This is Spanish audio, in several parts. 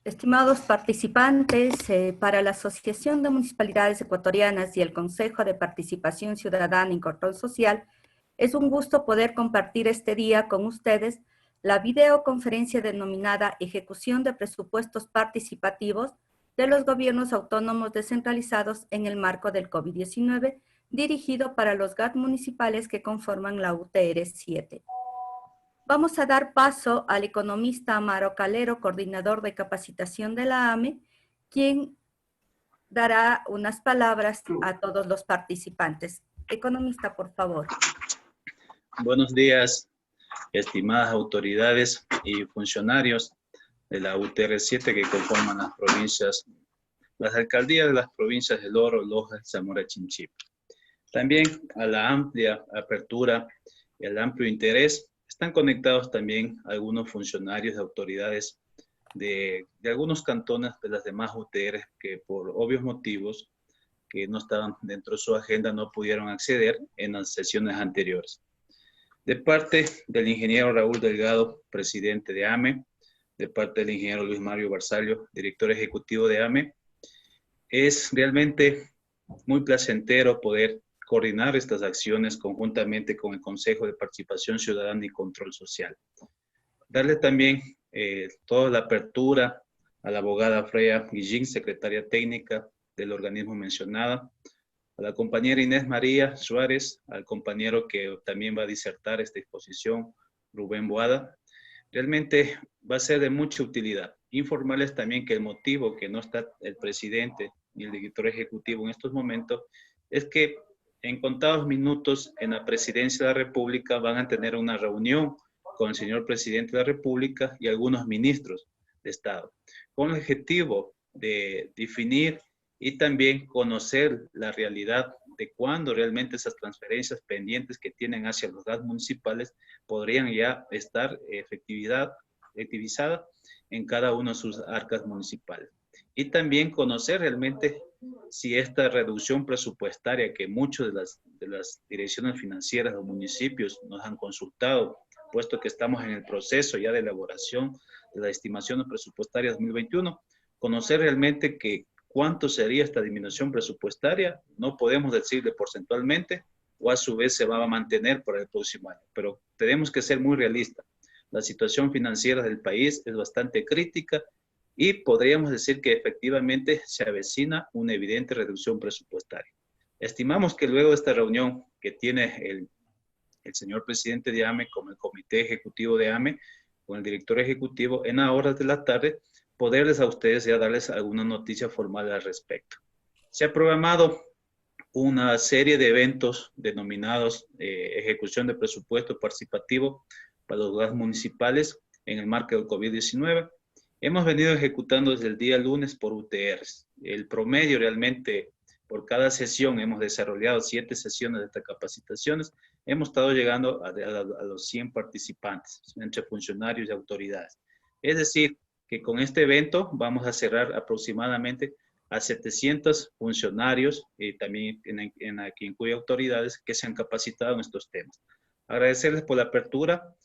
Estimados participantes, para la Asociación de Municipalidades Ecuatorianas y el Consejo de Participación Ciudadana y Control Social, es un gusto poder compartir este día con ustedes la videoconferencia denominada Ejecución de Presupuestos Participativos de los Gobiernos Autónomos Descentralizados en el marco del COVID-19, dirigido para los GAT municipales que conforman la UTR 7. Vamos a dar paso al economista Amaro Calero, coordinador de capacitación de la AME, quien dará unas palabras a todos los participantes. Economista, por favor. Buenos días, estimadas autoridades y funcionarios de la UTR 7 que conforman las provincias, las alcaldías de las provincias de Loro, Loja, Zamora, Chinchipe. También a la amplia apertura y al amplio interés están conectados también algunos funcionarios de autoridades de algunos cantones de las demás UTR que por obvios motivos que no estaban dentro de su agenda no pudieron acceder en las sesiones anteriores. De parte del ingeniero Raúl Delgado, presidente de AME, de parte del ingeniero Luis Mario Barzallo, director ejecutivo de AME, es realmente muy placentero poder coordinar estas acciones conjuntamente con el Consejo de Participación Ciudadana y Control Social. Darle también toda la apertura a la abogada Freya Guillín, secretaria técnica del organismo mencionada, a la compañera Inés María Suárez, al compañero que también va a disertar esta exposición, Rubén Boada. Realmente va a ser de mucha utilidad. Informarles también que el motivo que no está el presidente ni el director ejecutivo en estos momentos es que en contados minutos en la presidencia de la República van a tener una reunión con el señor presidente de la República y algunos ministros de Estado, con el objetivo de definir y también conocer la realidad de cuándo realmente esas transferencias pendientes que tienen hacia los GAS municipales podrían ya estar efectivizadas en cada uno de sus arcas municipales. Y también conocer realmente si esta reducción presupuestaria que muchas de las direcciones financieras de los municipios nos han consultado, puesto que estamos en el proceso ya de elaboración de la estimación presupuestaria 2021, conocer realmente que cuánto sería esta disminución presupuestaria, no podemos decirle porcentualmente, o a su vez se va a mantener para el próximo año, pero tenemos que ser muy realistas. La situación financiera del país es bastante crítica y podríamos decir que efectivamente se avecina una evidente reducción presupuestaria. Estimamos que luego de esta reunión que tiene el señor presidente de AME con el comité ejecutivo de AME, con el director ejecutivo, en las horas de la tarde, poderles a ustedes ya darles alguna noticia formal al respecto. Se ha programado una serie de eventos denominados ejecución de presupuesto participativo para los GAS municipales en el marco del COVID-19. Hemos venido ejecutando desde el día lunes por UTRs. El promedio realmente por cada sesión, hemos desarrollado 7 sesiones de estas capacitaciones, hemos estado llegando a los 100 participantes, entre funcionarios y autoridades. Es decir, que con este evento vamos a cerrar aproximadamente a 700 funcionarios y también que incluye autoridades que se han capacitado en estos temas. Agradecerles por la apertura,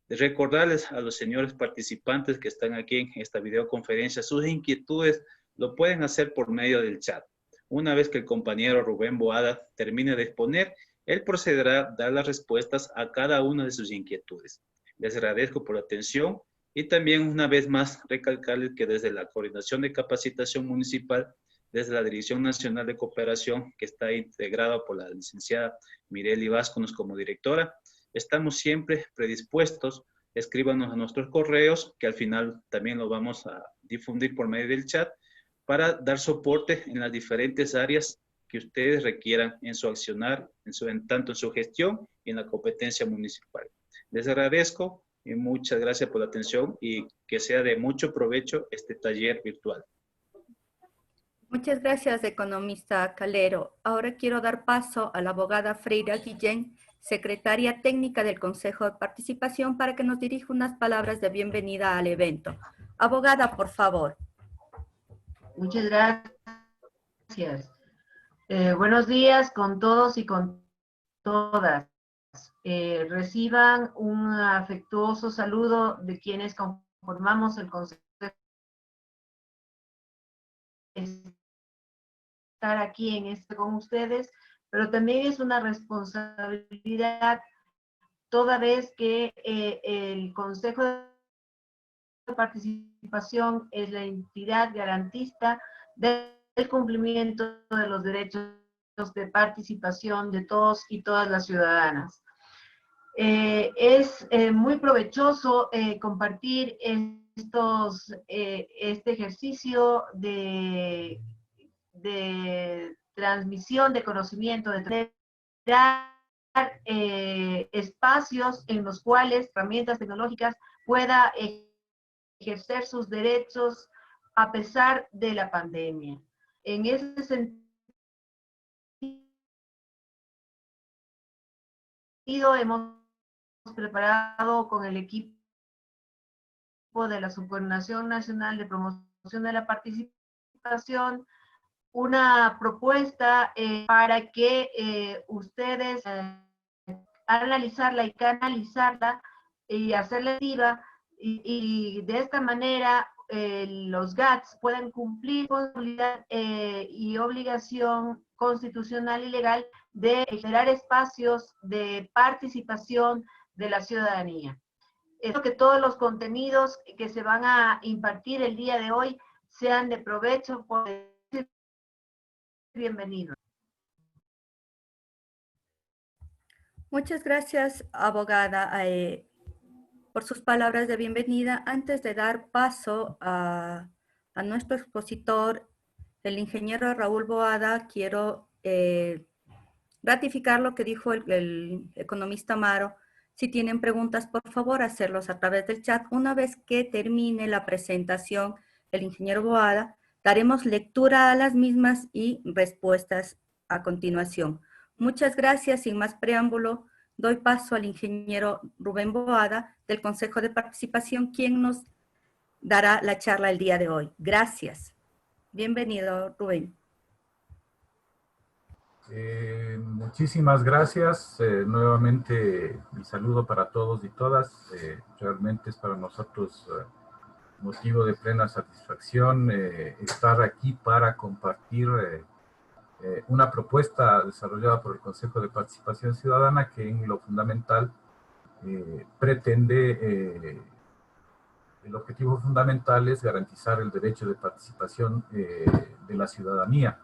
recordarles a los señores participantes que están aquí en esta videoconferencia, sus inquietudes lo pueden hacer por medio del chat. Una vez que el compañero Rubén Boada termine de exponer, él procederá a dar las respuestas a cada una de sus inquietudes. Les agradezco por la atención y también una vez más recalcarles que desde la Coordinación de Capacitación Municipal, desde la Dirección Nacional de Cooperación, que está integrada por la licenciada Mireli Vázquez como directora, estamos siempre predispuestos. Escríbanos a nuestros correos, que al final también lo vamos a difundir por medio del chat, para dar soporte en las diferentes áreas que ustedes requieran en su accionar, tanto en su gestión y en la competencia municipal. Les agradezco y muchas gracias por la atención y que sea de mucho provecho este taller virtual. Muchas gracias, economista Calero. Ahora quiero dar paso a la abogada Freya Guillén, secretaria técnica del Consejo de Participación, para que nos dirija unas palabras de bienvenida al evento. Abogada, por favor. Muchas gracias. Buenos días con todos y con todas. Reciban un afectuoso saludo de quienes conformamos el Consejo estar aquí con ustedes, pero también es una responsabilidad toda vez que el Consejo de Participación es la entidad garantista del cumplimiento de los derechos de participación de todos y todas las ciudadanas. Es muy provechoso compartir este ejercicio de transmisión de conocimiento, de dar espacios en los cuales herramientas tecnológicas pueda ejercer sus derechos a pesar de la pandemia. En ese sentido, hemos preparado con el equipo de la Subcoordinación Nacional de Promoción de la Participación una propuesta para que ustedes analizarla y canalizarla y hacerla activa y de esta manera los GATS pueden cumplir con responsabilidad y obligación constitucional y legal de generar espacios de participación de la ciudadanía. Espero que todos los contenidos que se van a impartir el día de hoy sean de provecho. Bienvenido. Muchas gracias, abogada, por sus palabras de bienvenida. Antes de dar paso a nuestro expositor, el ingeniero Raúl Boada, quiero ratificar lo que dijo el economista Amaro. Si tienen preguntas, por favor, hacerlos a través del chat. Una vez que termine la presentación del ingeniero Boada, daremos lectura a las mismas y respuestas a continuación. Muchas gracias. Sin más preámbulo, doy paso al ingeniero Rubén Boada del Consejo de Participación, quien nos dará la charla el día de hoy. Gracias. Bienvenido, Rubén. Muchísimas gracias. Nuevamente mi saludo para todos y todas. Realmente es para nosotros motivo de plena satisfacción estar aquí para compartir una propuesta desarrollada por el Consejo de Participación Ciudadana que en lo fundamental pretende, el objetivo fundamental es garantizar el derecho de participación de la ciudadanía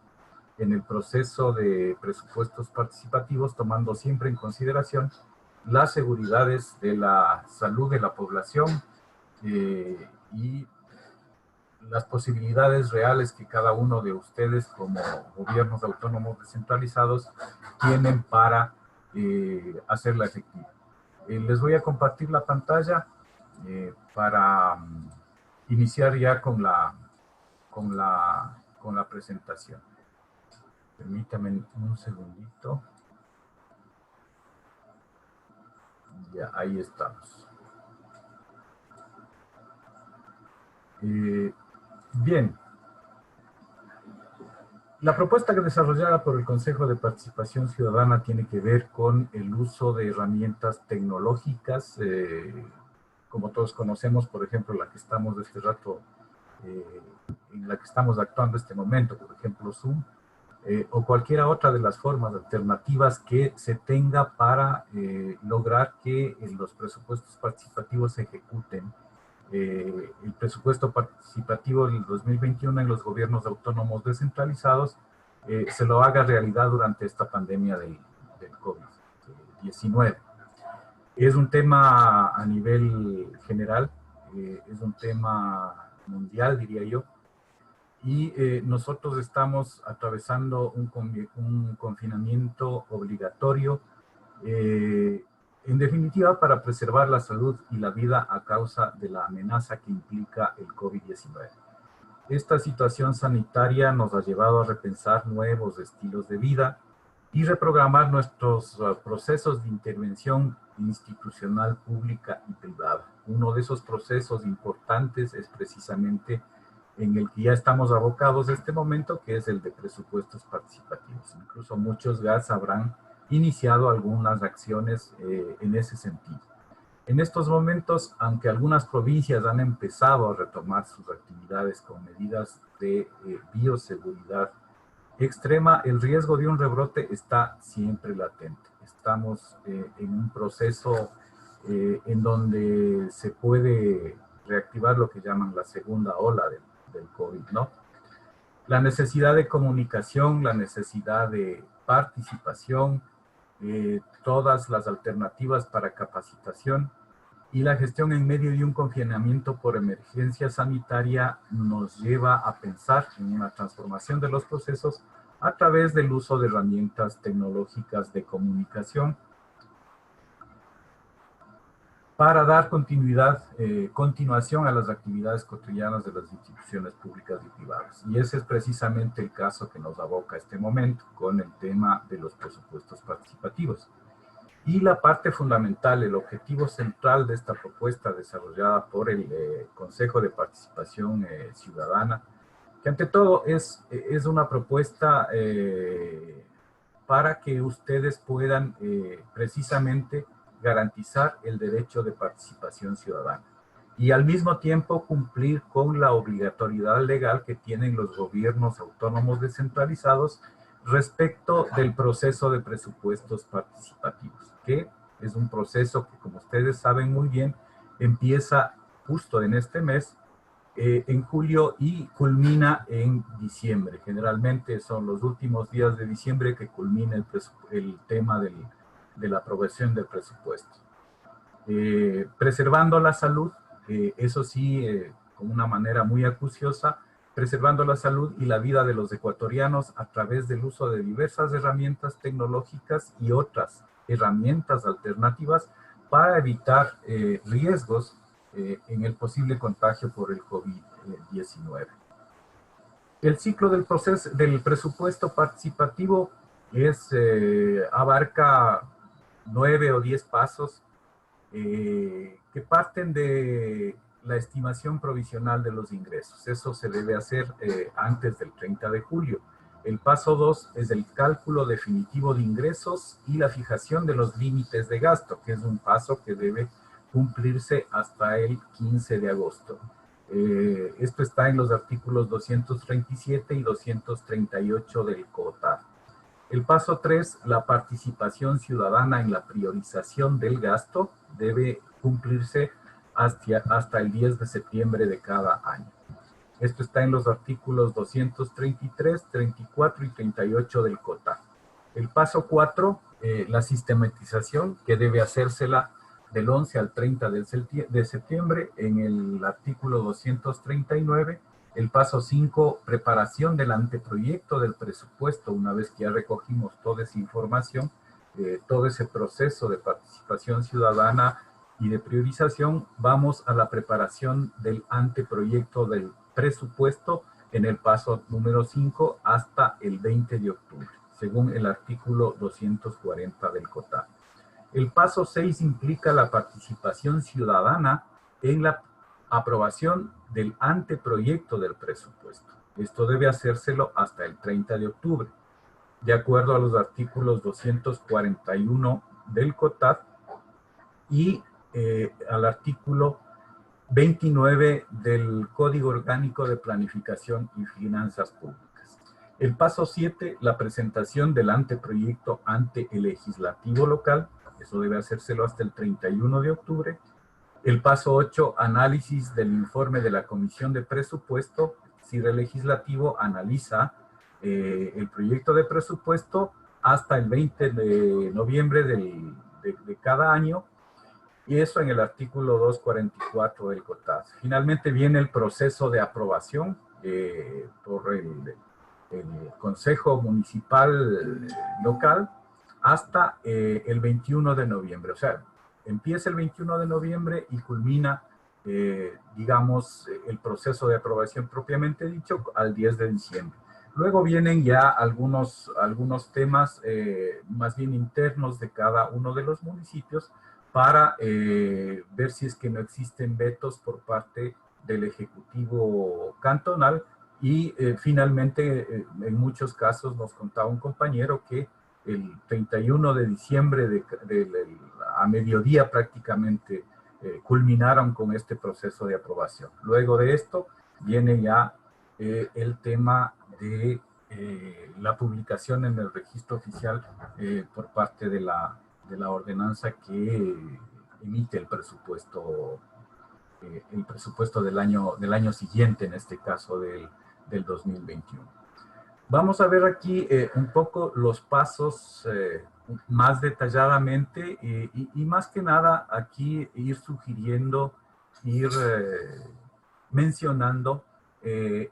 en el proceso de presupuestos participativos, tomando siempre en consideración las seguridades de la salud de la población y las posibilidades reales que cada uno de ustedes como gobiernos autónomos descentralizados tienen para hacerla efectiva. Les voy a compartir la pantalla para iniciar ya con la presentación. Permítame un segundito. Ya, ahí estamos. Bien. La propuesta que desarrollada por el Consejo de Participación Ciudadana tiene que ver con el uso de herramientas tecnológicas, como todos conocemos, por ejemplo, la que estamos de este rato, en la que estamos actuando este momento, por ejemplo, Zoom, o cualquiera otra de las formas alternativas que se tenga para lograr que los presupuestos participativos se ejecuten. El presupuesto participativo del 2021 en los gobiernos autónomos descentralizados se lo haga realidad durante esta pandemia del COVID-19. Es un tema a nivel general, es un tema mundial, diría yo, y nosotros estamos atravesando un confinamiento obligatorio, en definitiva para preservar la salud y la vida a causa de la amenaza que implica el COVID-19. Esta situación sanitaria nos ha llevado a repensar nuevos estilos de vida y reprogramar nuestros procesos de intervención institucional pública y privada. Uno de esos procesos importantes es precisamente en el que ya estamos abocados en este momento, que es el de presupuestos participativos. Incluso muchos GATS habrán iniciado algunas acciones en ese sentido. En estos momentos, aunque algunas provincias han empezado a retomar sus actividades con medidas de bioseguridad extrema, el riesgo de un rebrote está siempre latente. Estamos en un proceso en donde se puede reactivar lo que llaman la segunda ola del COVID, ¿no? La necesidad de comunicación, la necesidad de participación, todas las alternativas para capacitación y la gestión en medio de un confinamiento por emergencia sanitaria nos lleva a pensar en una transformación de los procesos a través del uso de herramientas tecnológicas de comunicación para dar continuación a las actividades cotidianas de las instituciones públicas y privadas. Y ese es precisamente el caso que nos aboca a este momento con el tema de los presupuestos participativos. Y la parte fundamental, el objetivo central de esta propuesta desarrollada por el Consejo de Participación Ciudadana, que ante todo es una propuesta para que ustedes puedan precisamente garantizar el derecho de participación ciudadana y al mismo tiempo cumplir con la obligatoriedad legal que tienen los gobiernos autónomos descentralizados respecto del proceso de presupuestos participativos, que es un proceso que, como ustedes saben muy bien, empieza justo en este mes, en julio, y culmina en diciembre. Generalmente son los últimos días de diciembre que culmina el tema de la aprobación del presupuesto. Preservando la salud, eso sí, con una manera muy acuciosa, preservando la salud y la vida de los ecuatorianos a través del uso de diversas herramientas tecnológicas y otras herramientas alternativas para evitar riesgos en el posible contagio por el COVID-19. El ciclo del presupuesto participativo abarca 9 o 10 pasos que parten de la estimación provisional de los ingresos. Eso se debe hacer antes del 30 de julio. El paso 2 es el cálculo definitivo de ingresos y la fijación de los límites de gasto, que es un paso que debe cumplirse hasta el 15 de agosto. Esto está en los artículos 237 y 238 del COTAD. El paso 3, la participación ciudadana en la priorización del gasto, debe cumplirse hasta el 10 de septiembre de cada año. Esto está en los artículos 233, 34 y 38 del COTAD. El paso 4, la sistematización, que debe hacérsela del 11 al 30 de septiembre en el artículo 239. El paso 5, preparación del anteproyecto del presupuesto. Una vez que ya recogimos toda esa información, todo ese proceso de participación ciudadana y de priorización, vamos a la preparación del anteproyecto del presupuesto en el paso número 5 hasta el 20 de octubre, según el artículo 240 del COTAD. El paso 6 implica la participación ciudadana en la aprobación del anteproyecto del presupuesto. Esto debe hacérselo hasta el 30 de octubre, de acuerdo a los artículos 241 del COTAD y al artículo 29 del Código Orgánico de Planificación y Finanzas Públicas. El paso 7, la presentación del anteproyecto ante el legislativo local. Eso debe hacérselo hasta el 31 de octubre. El paso 8, análisis del informe de la Comisión de Presupuesto. Si el legislativo analiza el proyecto de presupuesto hasta el 20 de noviembre de cada año, y eso en el artículo 244 del COTAD. Finalmente viene el proceso de aprobación por el Consejo Municipal Local hasta el 21 de noviembre. O sea, empieza el 21 de noviembre y culmina, digamos, el proceso de aprobación propiamente dicho al 10 de diciembre. Luego vienen ya algunos temas más bien internos de cada uno de los municipios para ver si es que no existen vetos por parte del Ejecutivo cantonal y finalmente en muchos casos nos contaba un compañero que el 31 de diciembre a mediodía prácticamente culminaron con este proceso de aprobación. Luego de esto viene ya el tema de la publicación en el registro oficial por parte de la ordenanza que emite el presupuesto del año siguiente, en este caso del 2021. Vamos a ver aquí un poco los pasos más detalladamente y más que nada aquí ir sugiriendo, mencionando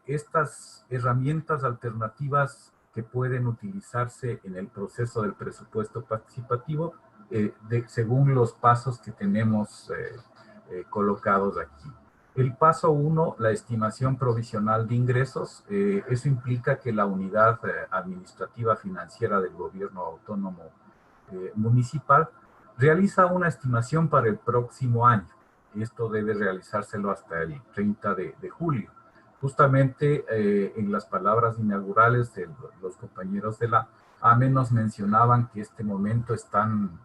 estas herramientas alternativas que pueden utilizarse en el proceso del presupuesto participativo según los pasos que tenemos colocados aquí. El paso 1, la estimación provisional de ingresos. Eso implica que la unidad administrativa financiera del gobierno autónomo municipal realiza una estimación para el próximo año. Esto debe realizárselo hasta el 30 de julio. Justamente en las palabras inaugurales de los compañeros de la AME nos mencionaban que este momento están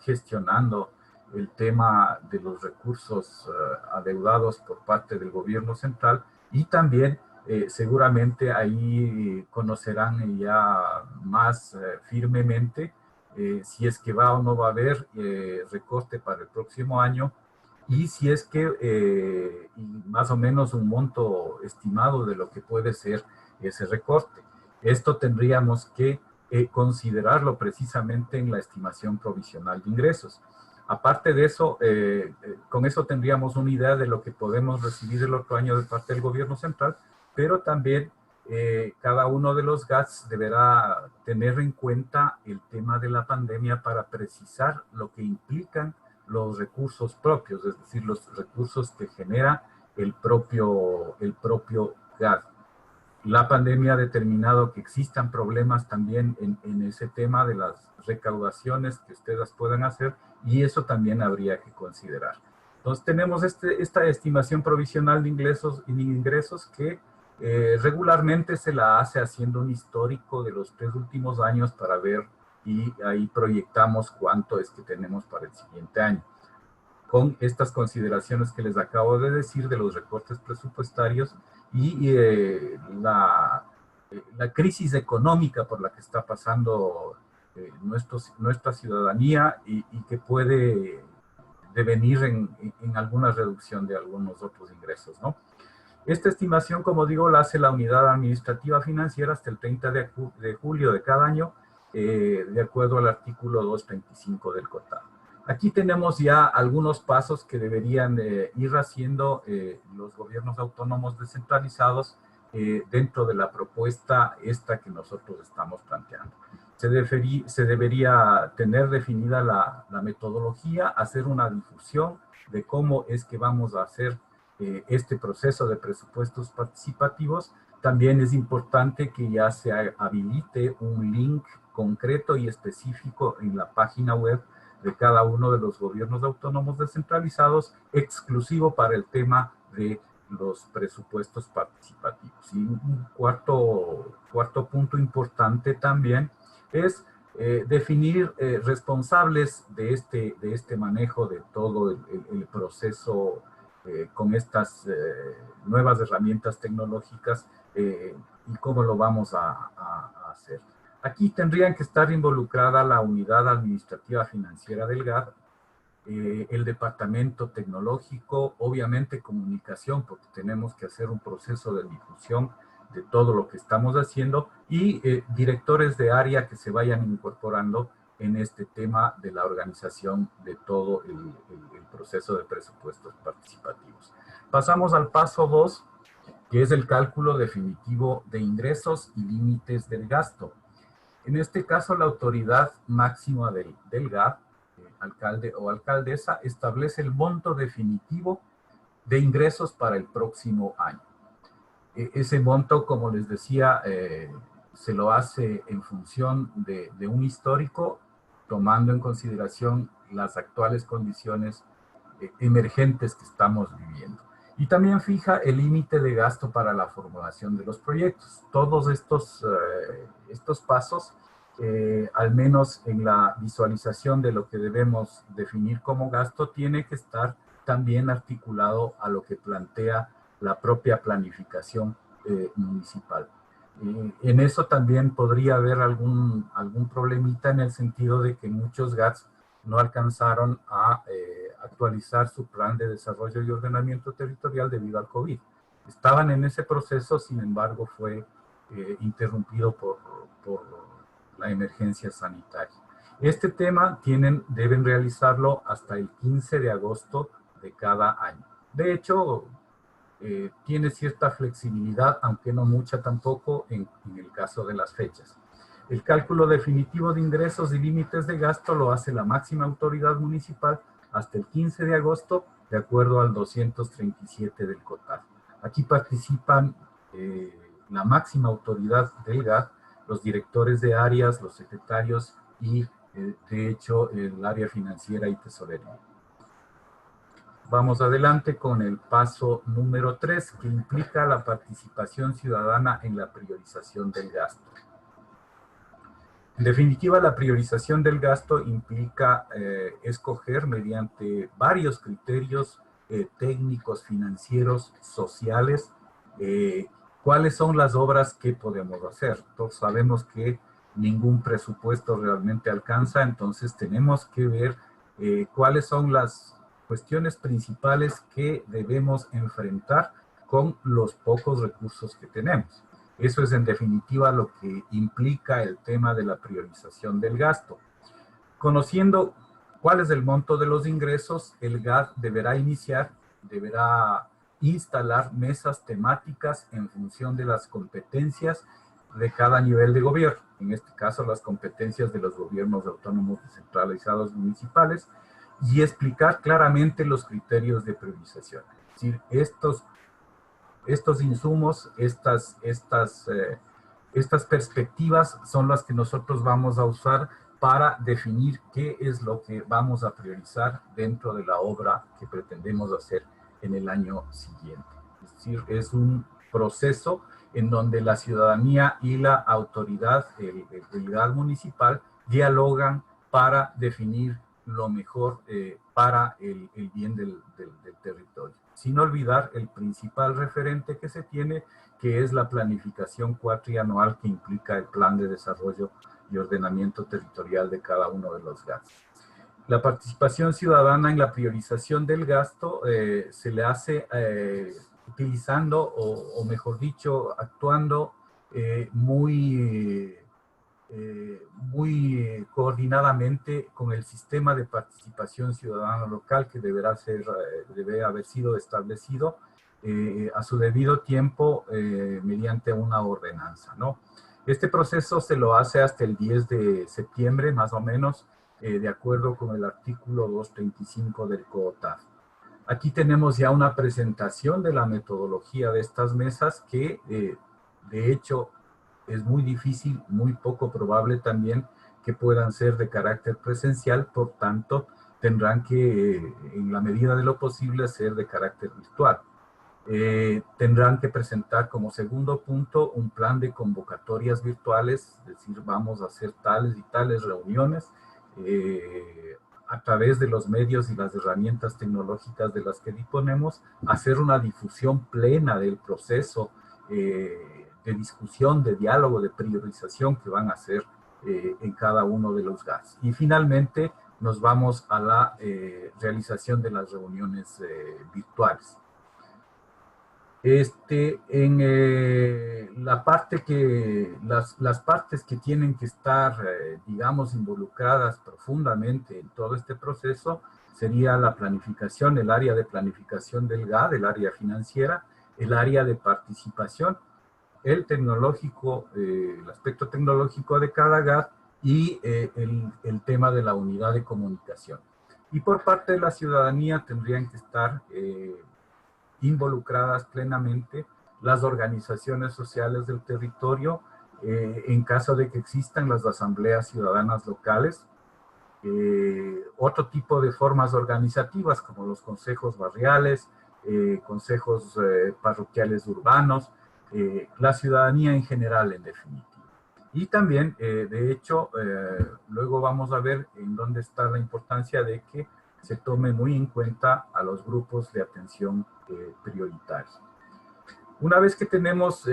gestionando el tema de los recursos adeudados por parte del gobierno central y también seguramente ahí conocerán ya más firmemente si es que va o no va a haber recorte para el próximo año y si es que y más o menos un monto estimado de lo que puede ser ese recorte. Esto tendríamos que considerarlo precisamente en la estimación provisional de ingresos. Aparte de eso, con eso tendríamos una idea de lo que podemos recibir el otro año de parte del gobierno central, pero también cada uno de los GATS deberá tener en cuenta el tema de la pandemia para precisar lo que implican los recursos propios, es decir, los recursos que genera el propio GAT. La pandemia ha determinado que existan problemas también en ese tema de las recaudaciones que ustedes puedan hacer y eso también habría que considerar. Entonces tenemos esta estimación provisional de ingresos que regularmente se la hace haciendo un histórico de los 3 últimos años para ver y ahí proyectamos cuánto es que tenemos para el siguiente año. Con estas consideraciones que les acabo de decir de los recortes presupuestarios y la crisis económica por la que está pasando nuestra ciudadanía y que puede devenir en alguna reducción de algunos otros ingresos, ¿no? Esta estimación, como digo, la hace la unidad administrativa financiera hasta el 30 de julio de cada año, de acuerdo al artículo 225 del COTAD. Aquí tenemos ya algunos pasos que deberían ir haciendo los gobiernos autónomos descentralizados dentro de la propuesta esta que nosotros estamos planteando. Se debería tener definida la metodología, hacer una difusión de cómo es que vamos a hacer este proceso de presupuestos participativos. También es importante que ya se habilite un link concreto y específico en la página web de cada uno de los gobiernos autónomos descentralizados, exclusivo para el tema de los presupuestos participativos. Y un cuarto punto importante también es definir responsables de este manejo de todo el proceso con estas nuevas herramientas tecnológicas y cómo lo vamos a hacer. Aquí tendrían que estar involucrada la unidad administrativa financiera del GAT, el departamento tecnológico, obviamente comunicación, porque tenemos que hacer un proceso de difusión de todo lo que estamos haciendo, y directores de área que se vayan incorporando en este tema de la organización de todo el proceso de presupuestos participativos. Pasamos al paso 2, que es el cálculo definitivo de ingresos y límites del gasto. En este caso, la autoridad máxima del GAT, alcalde o alcaldesa, establece el monto definitivo de ingresos para el próximo año. Ese monto, como les decía, se lo hace en función de un histórico, tomando en consideración las actuales condiciones emergentes que estamos viviendo. Y también fija el límite de gasto para la formulación de los proyectos. Todos estos pasos al menos en la visualización de lo que debemos definir como gasto, tiene que estar también articulado a lo que plantea la propia planificación municipal. En eso también podría haber algún problemita en el sentido de que muchos GATS no alcanzaron a actualizar su plan de desarrollo y ordenamiento territorial debido al COVID. Estaban en ese proceso, sin embargo, fue interrumpido por la emergencia sanitaria. Este tema deben realizarlo hasta el 15 de agosto de cada año. De hecho, tiene cierta flexibilidad, aunque no mucha tampoco, en el caso de las fechas. El cálculo definitivo de ingresos y límites de gasto lo hace la máxima autoridad municipal hasta el 15 de agosto, de acuerdo al 237 del COTAD. Aquí participan la máxima autoridad del GAT, los directores de áreas, los secretarios y, de hecho, el área financiera y tesorería. Vamos adelante con el paso número 3, que implica la participación ciudadana en la priorización del gasto. En definitiva, la priorización del gasto implica escoger mediante varios criterios técnicos, financieros, sociales, cuáles son las obras que podemos hacer. Todos sabemos que ningún presupuesto realmente alcanza, entonces tenemos que ver cuáles son las cuestiones principales que debemos enfrentar con los pocos recursos que tenemos. Eso es en definitiva lo que implica el tema de la priorización del gasto. Conociendo cuál es el monto de los ingresos, el GAT deberá instalar mesas temáticas en función de las competencias de cada nivel de gobierno. En este caso, las competencias de los gobiernos autónomos descentralizados municipales, y explicar claramente los criterios de priorización. Es decir, estos insumos, estas perspectivas son las que nosotros vamos a usar para definir qué es lo que vamos a priorizar dentro de la obra que pretendemos hacer en el año siguiente. Es decir, es un proceso en donde la ciudadanía y la autoridad, el GAT municipal, dialogan para definir lo mejor para el bien del territorio. Sin olvidar el principal referente que se tiene, que es la planificación cuatrianual que implica el plan de desarrollo y ordenamiento territorial de cada uno de los GATS. La participación ciudadana en la priorización del gasto se le hace utilizando, o mejor dicho, actuando muy coordinadamente con el sistema de participación ciudadana local que debe haber sido establecido a su debido tiempo mediante una ordenanza, ¿no? Este proceso se lo hace hasta el 10 de septiembre, más o menos, de acuerdo con el artículo 235 del COTAD. Aquí tenemos ya una presentación de la metodología de estas mesas que, de hecho, es muy difícil, muy poco probable también que puedan ser de carácter presencial, por tanto, tendrán que, en la medida de lo posible, ser de carácter virtual. Tendrán que presentar como segundo punto un plan de convocatorias virtuales, es decir, vamos a hacer tales y tales reuniones a través de los medios y las herramientas tecnológicas de las que disponemos, hacer una difusión plena del proceso de discusión, de diálogo, de priorización que van a hacer en cada uno de los GATS. Y finalmente nos vamos a la realización de las reuniones virtuales. En la parte las partes que tienen que estar, digamos, involucradas profundamente en todo este proceso sería la planificación, el área de planificación del GAT, el área financiera, el área de participación, el tecnológico, el aspecto tecnológico de cada GAT y el tema de la unidad de comunicación. Y por parte de la ciudadanía tendrían que estar involucradas plenamente las organizaciones sociales del territorio, en caso de que existan las asambleas ciudadanas locales, otro tipo de formas organizativas como los consejos barriales, consejos parroquiales urbanos, la ciudadanía en general, en definitiva. Y también, de hecho, luego vamos a ver en dónde está la importancia de que se tome muy en cuenta a los grupos de atención prioritarios. Una vez que tenemos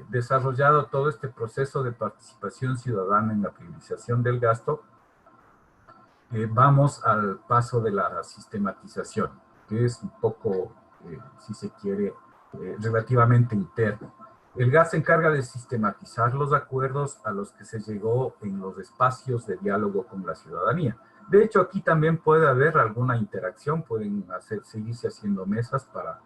desarrollado todo este proceso de participación ciudadana en la priorización del gasto, vamos al paso de la sistematización, que es un poco, si se quiere, relativamente interno. El GAS se encarga de sistematizar los acuerdos a los que se llegó en los espacios de diálogo con la ciudadanía. De hecho, aquí también puede haber alguna interacción, pueden seguirse haciendo mesas para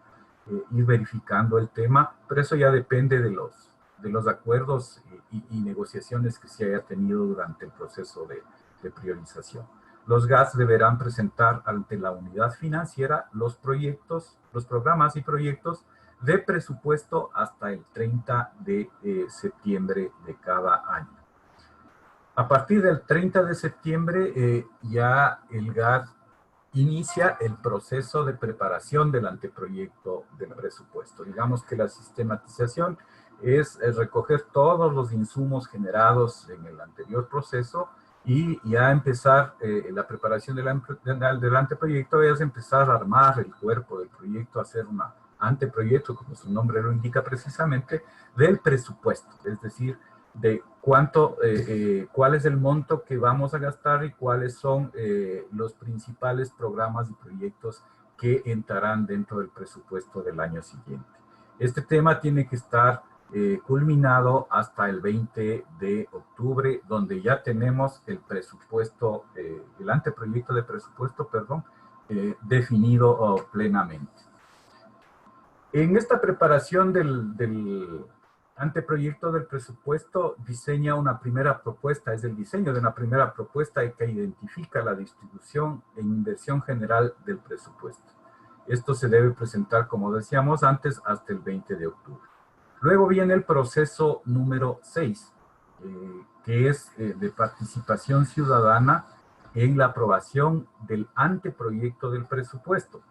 ir verificando el tema, pero eso ya depende de los acuerdos y negociaciones que se haya tenido durante el proceso de priorización. Los GAS deberán presentar ante la unidad financiera los programas y proyectos de presupuesto hasta el 30 de septiembre de cada año. A partir del 30 de septiembre ya el GAS inicia el proceso de preparación del anteproyecto del presupuesto. Digamos que la sistematización es recoger todos los insumos generados en el anterior proceso y ya empezar la preparación del anteproyecto, es empezar a armar el cuerpo del proyecto, hacer un anteproyecto, como su nombre lo indica precisamente, del presupuesto, es decir, de cuál es el monto que vamos a gastar y cuáles son los principales programas y proyectos que entrarán dentro del presupuesto del año siguiente. Este tema tiene que estar culminado hasta el 20 de octubre, donde ya tenemos el presupuesto, el anteproyecto de presupuesto, perdón, definido plenamente. En esta preparación del anteproyecto del presupuesto diseña una primera propuesta, es el diseño de una primera propuesta que identifica la distribución e inversión general del presupuesto. Esto se debe presentar, como decíamos antes, hasta el 20 de octubre. Luego viene el proceso número 6, que es de participación ciudadana en la aprobación del anteproyecto del presupuesto.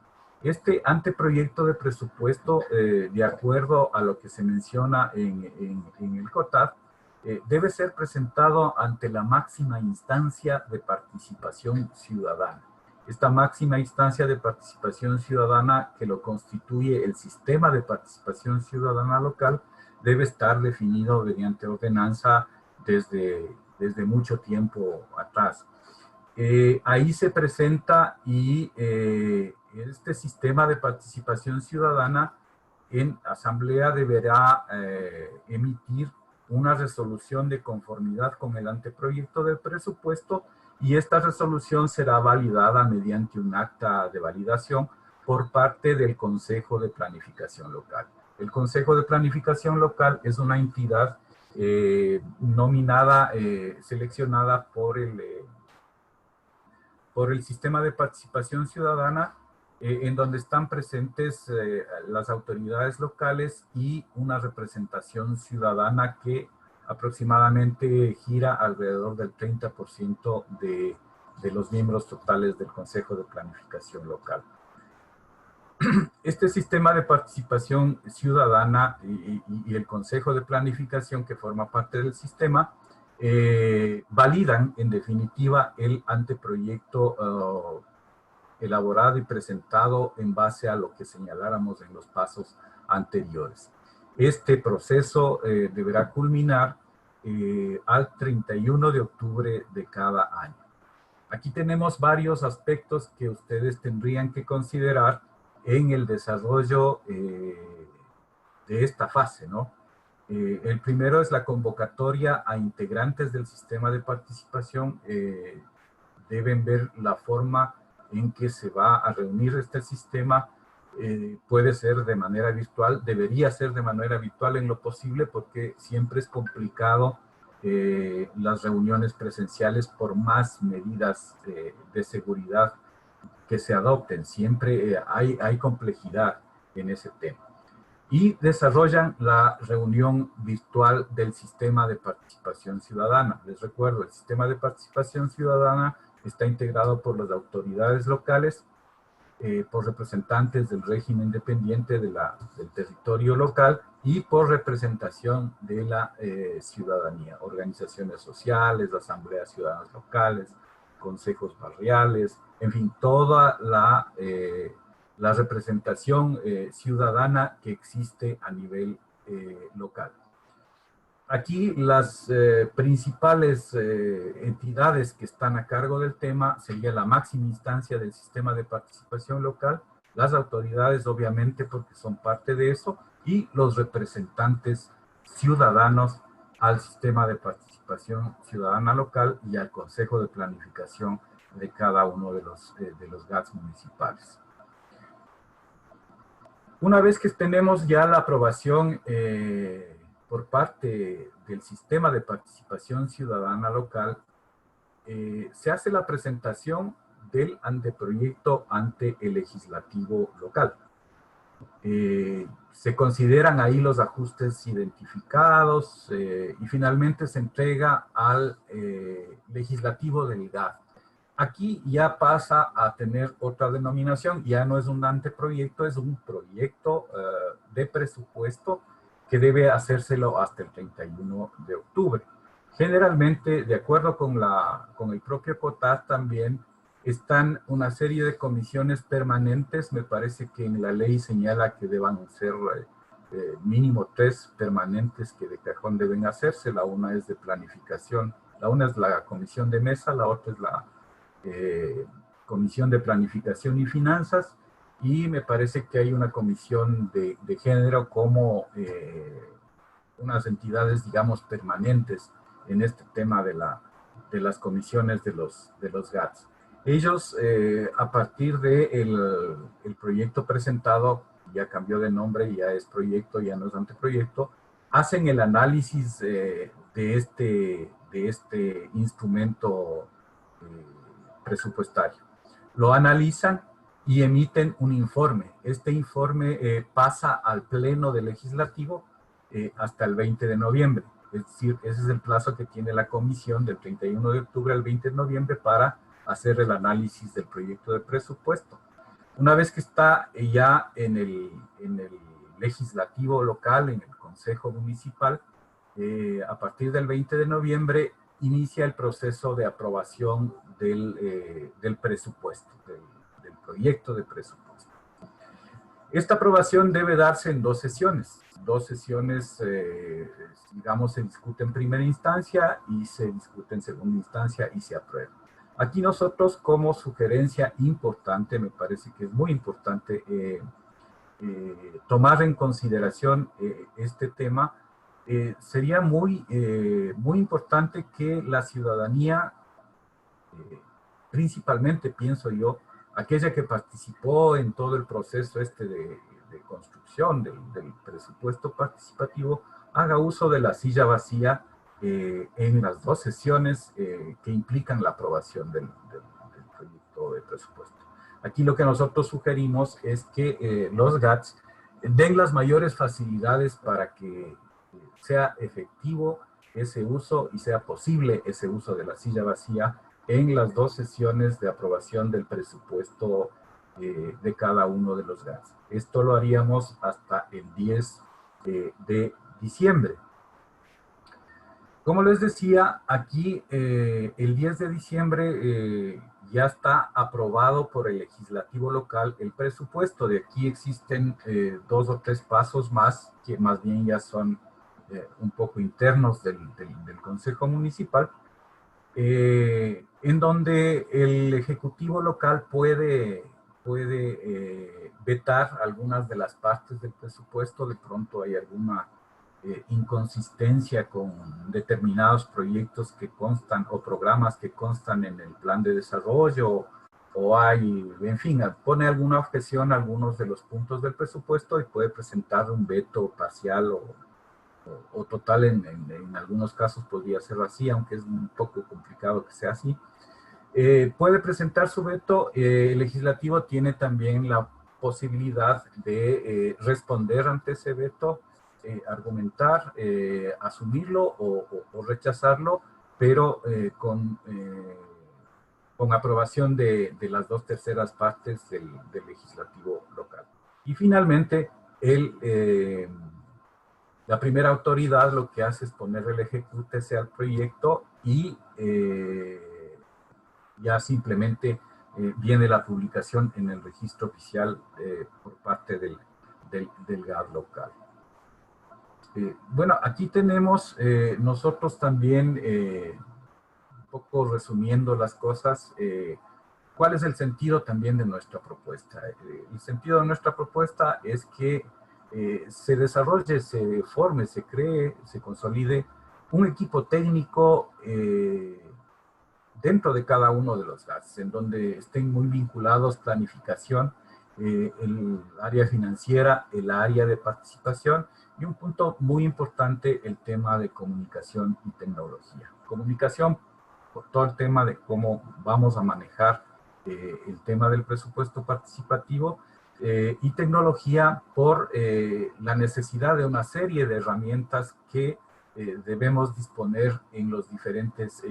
Este anteproyecto de presupuesto, de acuerdo a lo que se menciona en el COTAD, debe ser presentado ante la máxima instancia de participación ciudadana. Esta máxima instancia de participación ciudadana, que lo constituye el sistema de participación ciudadana local, debe estar definido mediante ordenanza desde mucho tiempo atrás. Ahí se presenta y este sistema de participación ciudadana en asamblea deberá emitir una resolución de conformidad con el anteproyecto del presupuesto, y esta resolución será validada mediante un acta de validación por parte del Consejo de Planificación Local. El Consejo de Planificación Local es una entidad nominada, seleccionada por el sistema de participación ciudadana, en donde están presentes las autoridades locales y una representación ciudadana que aproximadamente gira alrededor del 30% de los miembros totales del Consejo de Planificación Local. Este sistema de participación ciudadana y el Consejo de Planificación, que forma parte del sistema, validan en definitiva el anteproyecto elaborado y presentado en base a lo que señaláramos en los pasos anteriores. Este proceso deberá culminar al 31 de octubre de cada año. Aquí tenemos varios aspectos que ustedes tendrían que considerar en el desarrollo de esta fase, ¿no? El primero es la convocatoria a integrantes del sistema de participación. Deben ver la forma en que se va a reunir este sistema. Puede ser de manera virtual, debería ser de manera virtual en lo posible, porque siempre es complicado las reuniones presenciales por más medidas de seguridad que se adopten. Siempre hay complejidad en ese tema. Y desarrollan la reunión virtual del sistema de participación ciudadana. Les recuerdo, el sistema de participación ciudadana está integrado por las autoridades locales, por representantes del régimen dependiente del territorio local y por representación de la ciudadanía, organizaciones sociales, asambleas ciudadanas locales, consejos barriales, en fin, toda la representación ciudadana que existe a nivel local. Aquí las principales entidades que están a cargo del tema sería la máxima instancia del sistema de participación local, las autoridades obviamente porque son parte de eso, y los representantes ciudadanos al sistema de participación ciudadana local y al Consejo de Planificación de cada uno de los GATS municipales. Una vez que tenemos ya la aprobación por parte del sistema de participación ciudadana local, se hace la presentación del anteproyecto ante el legislativo local. Se consideran ahí los ajustes identificados y finalmente se entrega al legislativo del GAT. Aquí ya pasa a tener otra denominación, ya no es un anteproyecto, es un proyecto de presupuesto que debe hacérselo hasta el 31 de octubre. Generalmente, de acuerdo con el propio COTAD también, están una serie de comisiones permanentes. Me parece que en la ley señala que deban ser mínimo 3 permanentes que de cajón deben hacerse. La una es de planificación, la una es la comisión de mesa, la otra es la comisión de planificación y finanzas, y me parece que hay una comisión de género como unas entidades, digamos, permanentes en este tema de las comisiones de los GATS. Ellos, a partir del proyecto presentado, ya cambió de nombre, ya es proyecto, ya no es anteproyecto, hacen el análisis de este instrumento presupuestario. Lo analizan y emiten un informe. Este informe pasa al Pleno del Legislativo hasta el 20 de noviembre. Es decir, ese es el plazo que tiene la comisión del 31 de octubre al 20 de noviembre para hacer el análisis del proyecto de presupuesto. Una vez que está ya en el legislativo local, en el Consejo Municipal, a partir del 20 de noviembre inicia el proceso de aprobación del presupuesto, del proyecto de presupuesto. Esta aprobación debe darse en 2 sesiones. 2 sesiones, digamos, se discute en primera instancia y se discute en segunda instancia y se aprueba. Aquí nosotros, como sugerencia importante, me parece que es muy importante tomar en consideración este tema. Sería muy importante que la ciudadanía, principalmente pienso yo, aquella que participó en todo el proceso de construcción del presupuesto participativo, haga uso de la silla vacía en las 2 sesiones que implican la aprobación del proyecto de presupuesto. Aquí lo que nosotros sugerimos es que los GATS den las mayores facilidades para que sea efectivo ese uso y sea posible ese uso de la silla vacía en las 2 sesiones de aprobación del presupuesto de cada uno de los GATS. Esto lo haríamos hasta el 10 de diciembre. Como les decía, aquí el 10 de diciembre ya está aprobado por el legislativo local el presupuesto. De aquí existen 2 o 3 pasos más, que más bien ya son un poco internos del Consejo Municipal, en donde el Ejecutivo local puede vetar algunas de las partes del presupuesto. De pronto hay alguna inconsistencia con determinados proyectos que constan o programas que constan en el plan de desarrollo, o hay, en fin, pone alguna objeción a algunos de los puntos del presupuesto y puede presentar un veto parcial o total. En algunos casos podría ser así, aunque es un poco complicado que sea así. Puede presentar su veto. El legislativo tiene también la posibilidad de responder ante ese veto, argumentar, asumirlo o rechazarlo, pero con aprobación de las 2/3 partes del legislativo local. Y finalmente, el La primera autoridad lo que hace es poner el ejecútese al proyecto y ya simplemente viene la publicación en el registro oficial por parte del GAD local. Bueno, aquí tenemos nosotros también, un poco resumiendo las cosas, ¿cuál es el sentido también de nuestra propuesta? El sentido de nuestra propuesta es que se desarrolle, se forme, se cree, se consolide un equipo técnico dentro de cada uno de los GATS, en donde estén muy vinculados planificación, el área financiera, el área de participación y un punto muy importante, el tema de comunicación y tecnología. Comunicación por todo el tema de cómo vamos a manejar el tema del presupuesto participativo y tecnología por la necesidad de una serie de herramientas que debemos disponer en los diferentes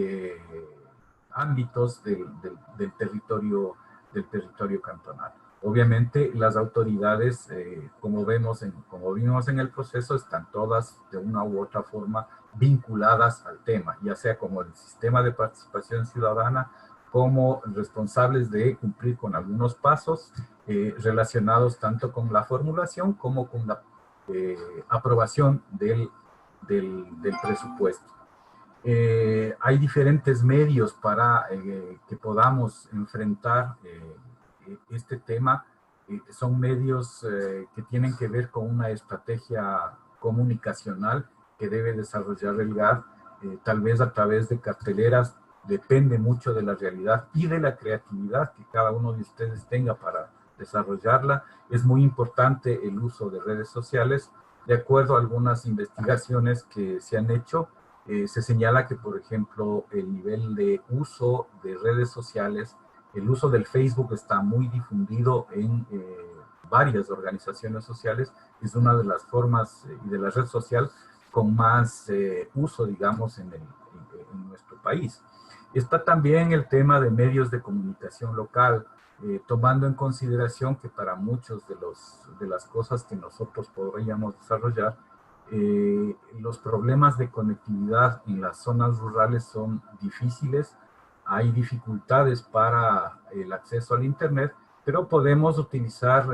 ámbitos del territorio cantonal. Obviamente las autoridades, como vimos en el proceso, están todas de una u otra forma vinculadas al tema, ya sea como el sistema de participación ciudadana, como responsables de cumplir con algunos pasos relacionados tanto con la formulación como con la aprobación del presupuesto. Hay diferentes medios para que podamos enfrentar este tema. Son medios que tienen que ver con una estrategia comunicacional que debe desarrollar el GAD, tal vez a través de carteleras. Depende mucho de la realidad y de la creatividad que cada uno de ustedes tenga para desarrollarla. Es muy importante el uso de redes sociales. De acuerdo a algunas investigaciones que se han hecho, se señala que, por ejemplo, el nivel de uso de redes sociales, el uso del Facebook está muy difundido en varias organizaciones sociales. Es una de las formas y de la red social con más uso, digamos, en nuestro país. Está también el tema de medios de comunicación local, tomando en consideración que para muchos de las cosas que nosotros podríamos desarrollar, los problemas de conectividad en las zonas rurales son difíciles, hay dificultades para el acceso al Internet, pero podemos utilizar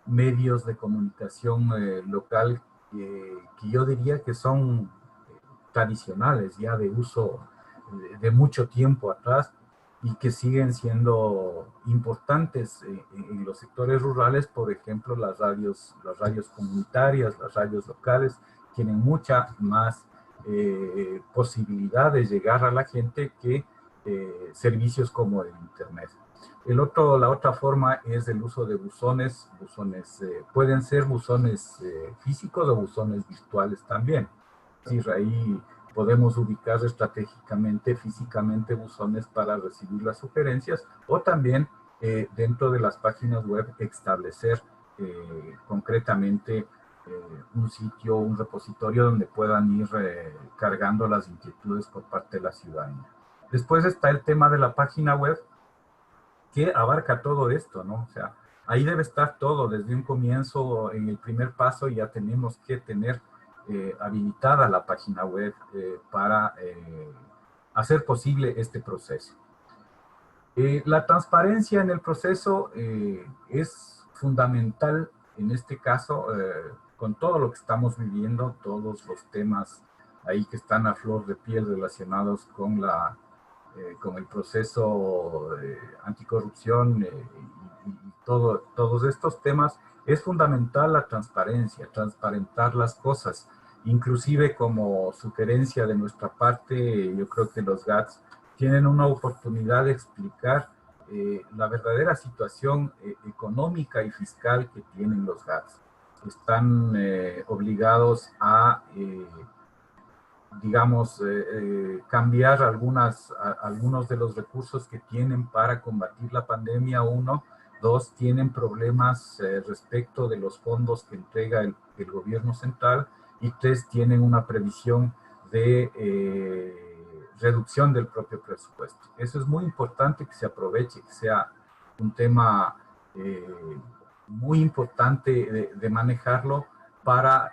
medios de comunicación local que yo diría que son tradicionales, ya de uso de mucho tiempo atrás y que siguen siendo importantes en los sectores rurales. Por ejemplo, las radios comunitarias, las radios locales, tienen mucha más posibilidad de llegar a la gente que servicios como el Internet. La otra forma es el uso de buzones. Pueden ser buzones físicos o buzones virtuales también. Es decir, ahí podemos ubicar estratégicamente, físicamente buzones para recibir las sugerencias o también dentro de las páginas web establecer concretamente un sitio, un repositorio donde puedan ir cargando las inquietudes por parte de la ciudadanía. Después está el tema de la página web que abarca todo esto, ¿no? O sea, ahí debe estar todo desde un comienzo. En el primer paso ya tenemos que tener habilitada la página web para hacer posible este proceso. La transparencia en el proceso es fundamental en este caso, con todo lo que estamos viviendo, todos los temas ahí que están a flor de piel relacionados con el proceso anticorrupción y todos estos temas. Es fundamental la transparencia, transparentar las cosas. Inclusive como sugerencia de nuestra parte, yo creo que los GATS tienen una oportunidad de explicar la verdadera situación económica y fiscal que tienen los GATS. Están obligados a, digamos, cambiar algunos de los recursos que tienen para combatir la pandemia. 1, 2, tienen problemas respecto de los fondos que entrega el gobierno central. Y 3, tienen una previsión de reducción del propio presupuesto. Eso es muy importante que se aproveche, que sea un tema muy importante de manejarlo, para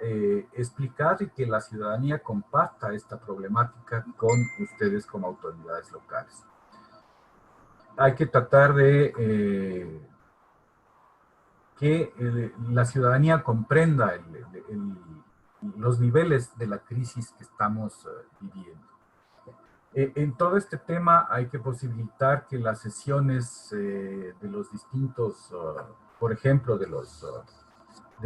explicar y que la ciudadanía comparta esta problemática con ustedes como autoridades locales. Hay que tratar de que la ciudadanía comprenda los niveles de la crisis que estamos viviendo. En todo este tema hay que posibilitar que las sesiones de los distintos, por ejemplo, de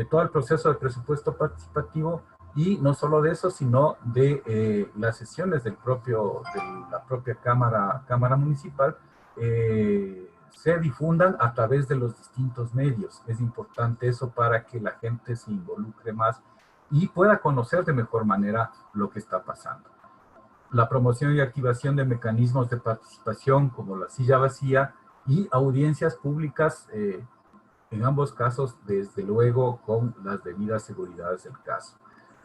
todo el proceso de presupuesto participativo, y no solo de eso, sino de las sesiones de la propia Cámara Municipal, se difundan a través de los distintos medios. Es importante eso para que la gente se involucre más y pueda conocer de mejor manera lo que está pasando. La promoción y activación de mecanismos de participación como la silla vacía y audiencias públicas, en ambos casos, desde luego, con las debidas seguridades del caso.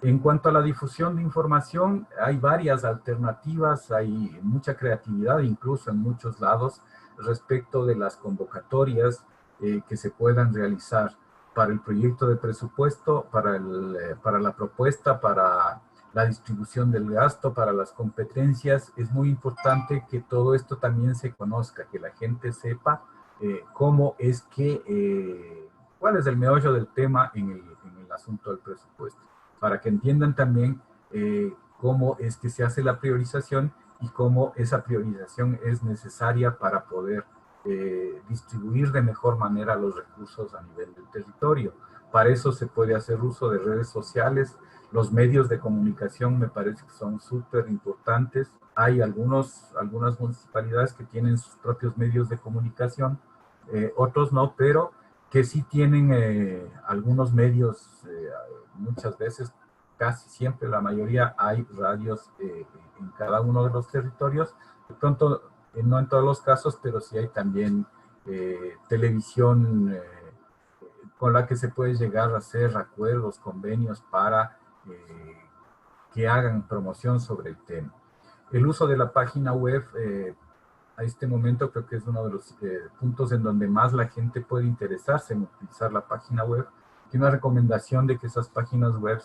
En cuanto a la difusión de información, hay varias alternativas, hay mucha creatividad, incluso en muchos lados, respecto de las convocatorias que se puedan realizar para el proyecto de presupuesto, para la propuesta, para la distribución del gasto, para las competencias. Es muy importante que todo esto también se conozca, que la gente sepa cómo es que, cuál es el meollo del tema en el asunto del presupuesto, para que entiendan también cómo es que se hace la priorización y cómo esa priorización es necesaria para poder distribuir de mejor manera los recursos a nivel del territorio. Para eso se puede hacer uso de redes sociales. Los medios de comunicación me parece que son súper importantes. Hay algunas municipalidades que tienen sus propios medios de comunicación, otros no, pero que sí tienen algunos medios, muchas veces, casi siempre, la mayoría, hay radios en cada uno de los territorios. De pronto, no en todos los casos, pero sí hay también televisión con la que se puede llegar a hacer acuerdos, convenios para que hagan promoción sobre el tema. El uso de la página web, a este momento creo que es uno de los puntos en donde más la gente puede interesarse en utilizar la página web. Tiene una recomendación de que esas páginas web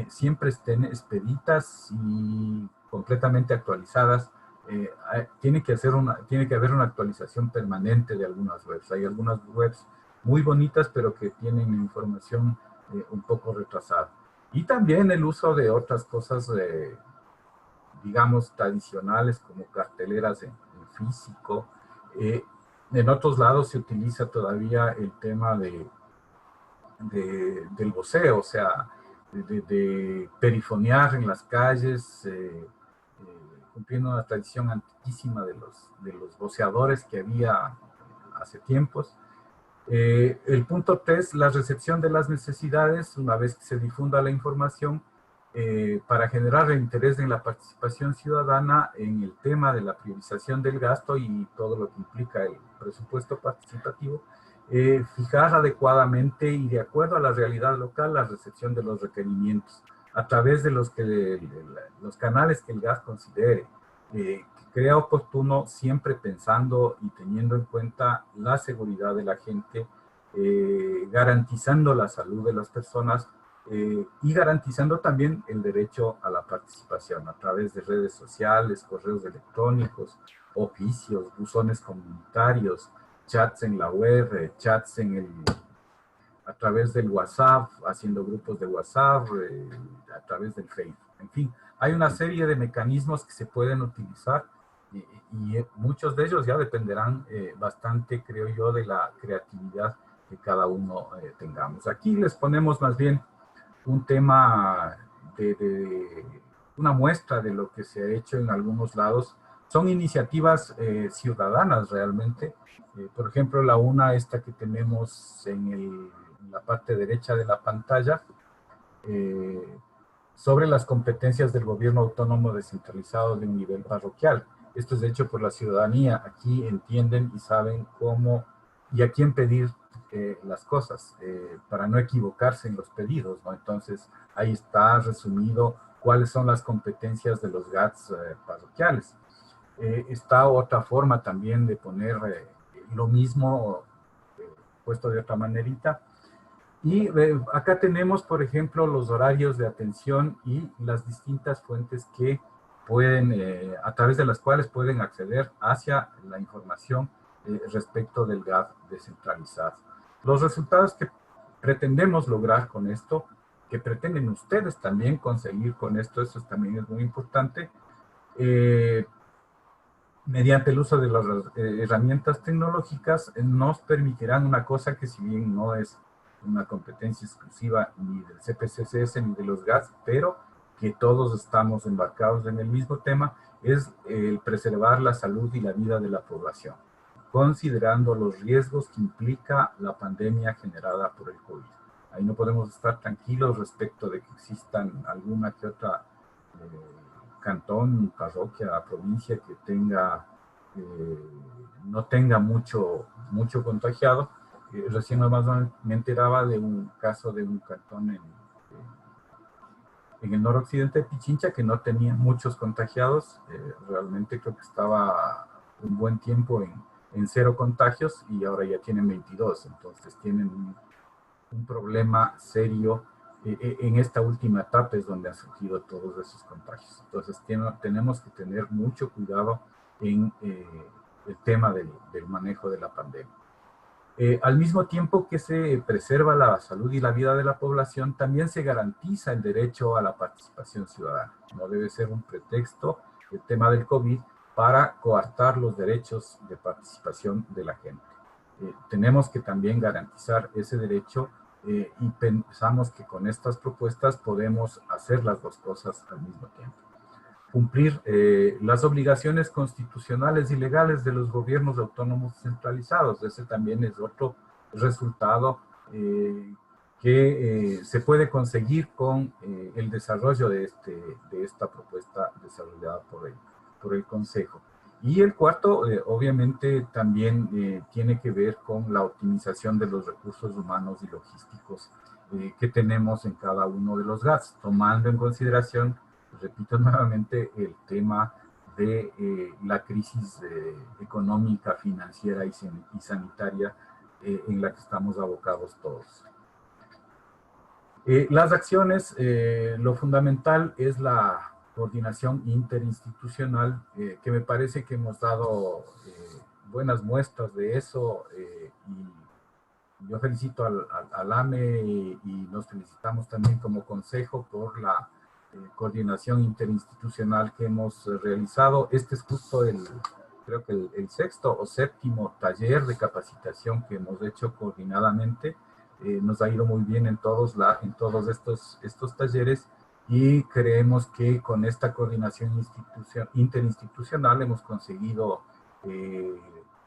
siempre estén expeditas y completamente actualizadas. Tiene que haber una actualización permanente de algunas webs. Hay algunas webs muy bonitas, pero que tienen información un poco retrasada. Y también el uso de otras cosas, digamos, tradicionales, como carteleras en físico. En otros lados se utiliza todavía el tema del voceo, o sea, de perifonear en las calles, cumpliendo una tradición antiquísima de los voceadores que había hace tiempos. El punto 3, la recepción de las necesidades, una vez que se difunda la información, para generar el interés en la participación ciudadana en el tema de la priorización del gasto y todo lo que implica el presupuesto participativo, fijar adecuadamente y de acuerdo a la realidad local la recepción de los requerimientos a través de los canales que el GAS considere, que crea oportuno, siempre pensando y teniendo en cuenta la seguridad de la gente, garantizando la salud de las personas, y garantizando también el derecho a la participación a través de redes sociales, correos electrónicos, oficios, buzones comunitarios, chats en la web, chats a través del WhatsApp, haciendo grupos de WhatsApp, a través del Facebook. En fin, hay una serie de mecanismos que se pueden utilizar y muchos de ellos ya dependerán bastante, creo yo, de la creatividad que cada uno tengamos. Aquí les ponemos más bien un tema una muestra de lo que se ha hecho en algunos lados. Son iniciativas ciudadanas realmente. Por ejemplo, esta que tenemos en la parte derecha de la pantalla, sobre las competencias del gobierno autónomo descentralizado de un nivel parroquial. Esto es hecho por la ciudadanía. Aquí entienden y saben cómo y a quién pedir las cosas, para no equivocarse en los pedidos, ¿no? Entonces, ahí está resumido cuáles son las competencias de los GATS parroquiales. Está otra forma también de poner lo mismo, puesto de otra manerita. Y acá tenemos, por ejemplo, los horarios de atención y las distintas fuentes que pueden, a través de las cuales pueden acceder hacia la información respecto del GAD descentralizado. Los resultados que pretendemos lograr con esto, que pretenden ustedes también conseguir con esto, eso también es muy importante, mediante el uso de las herramientas tecnológicas, nos permitirán una cosa que, si bien no es una competencia exclusiva ni del CPCCS ni de los GATS, pero que todos estamos embarcados en el mismo tema, es el preservar la salud y la vida de la población, considerando los riesgos que implica la pandemia generada por el COVID. Ahí no podemos estar tranquilos respecto de que existan alguna que otra cantón, parroquia, provincia que tenga, no tenga mucho contagiado. Recién nomás me enteraba de un caso de un cantón en el noroccidente de Pichincha que no tenía muchos contagiados. Realmente creo que estaba un buen tiempo en 0 contagios y ahora ya tienen 22. Entonces tienen un problema serio. En esta última etapa es donde han surgido todos esos contagios. Entonces tenemos que tener mucho cuidado en el tema del manejo de la pandemia. Al mismo tiempo que se preserva la salud y la vida de la población, también se garantiza el derecho a la participación ciudadana. No debe ser un pretexto el tema del COVID para coartar los derechos de participación de la gente. Tenemos que también garantizar ese derecho y pensamos que con estas propuestas podemos hacer las dos cosas al mismo tiempo. Cumplir las obligaciones constitucionales y legales de los gobiernos autónomos centralizados. Ese también es otro resultado que se puede conseguir con el desarrollo de esta propuesta desarrollada por el Consejo. Y el cuarto, obviamente, también tiene que ver con la optimización de los recursos humanos y logísticos que tenemos en cada uno de los GATS, tomando en consideración, repito nuevamente, el tema de la crisis económica, financiera y sanitaria en la que estamos abocados todos. Las acciones, lo fundamental es la coordinación interinstitucional, que me parece que hemos dado buenas muestras de eso, y yo felicito al AME y nos felicitamos también como Consejo por la coordinación interinstitucional que hemos realizado. Este es justo creo que el 6º o 7º taller de capacitación que hemos hecho coordinadamente. Nos ha ido muy bien en todos estos talleres y creemos que con esta coordinación interinstitucional hemos conseguido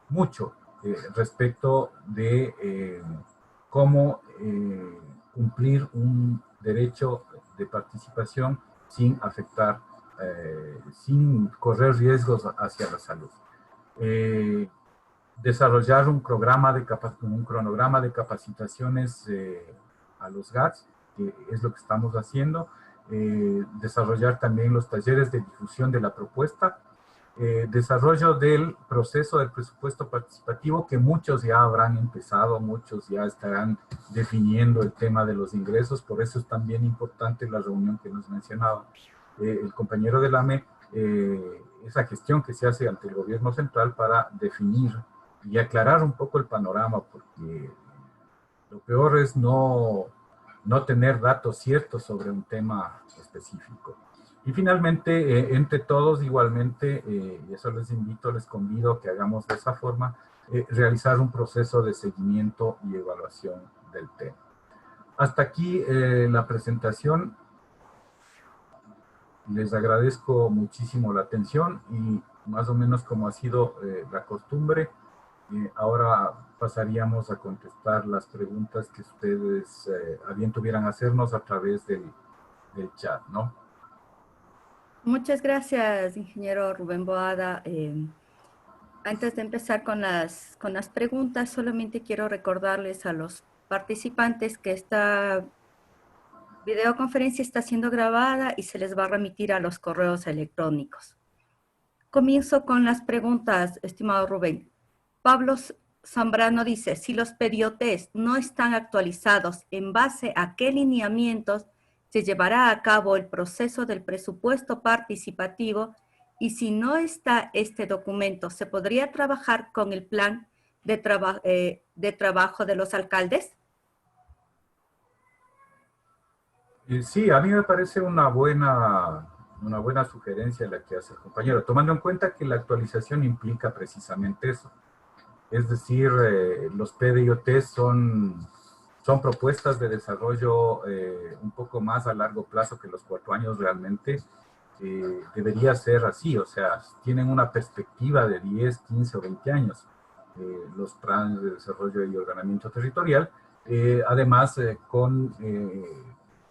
mucho respecto de cómo cumplir un derecho de participación sin afectar, sin correr riesgos hacia la salud. Desarrollar un cronograma de capacitaciones a los GATS, que es lo que estamos haciendo. Desarrollar también los talleres de difusión de la propuesta, desarrollo del proceso del presupuesto participativo, que muchos ya habrán empezado, muchos ya estarán definiendo el tema de los ingresos. Por eso es también importante la reunión que nos mencionaba el compañero del AME, esa gestión que se hace ante el gobierno central para definir y aclarar un poco el panorama, porque lo peor es no tener datos ciertos sobre un tema específico. Y finalmente, entre todos igualmente, y eso les convido a que hagamos de esa forma, realizar un proceso de seguimiento y evaluación del tema. Hasta aquí la presentación. Les agradezco muchísimo la atención y más o menos como ha sido la costumbre, ahora pasaríamos a contestar las preguntas que ustedes a bien tuvieran hacernos a través del chat, ¿no? Muchas gracias, ingeniero Rubén Boada. Antes de empezar con las preguntas, solamente quiero recordarles a los participantes que esta videoconferencia está siendo grabada y se les va a remitir a los correos electrónicos. Comienzo con las preguntas, estimado Rubén. Pablo Zambrano dice, si los PDIOTs no están actualizados, ¿en base a qué lineamientos se llevará a cabo el proceso del presupuesto participativo? Y si no está este documento, ¿se podría trabajar con el plan de trabajo de los alcaldes? Sí, a mí me parece una buena sugerencia la que hace el compañero, tomando en cuenta que la actualización implica precisamente eso. Es decir, los PDIOT son propuestas de desarrollo un poco más a largo plazo que los 4 años realmente. Debería ser así, o sea, tienen una perspectiva de 10, 15 o 20 años. Los planes de desarrollo y ordenamiento territorial, además con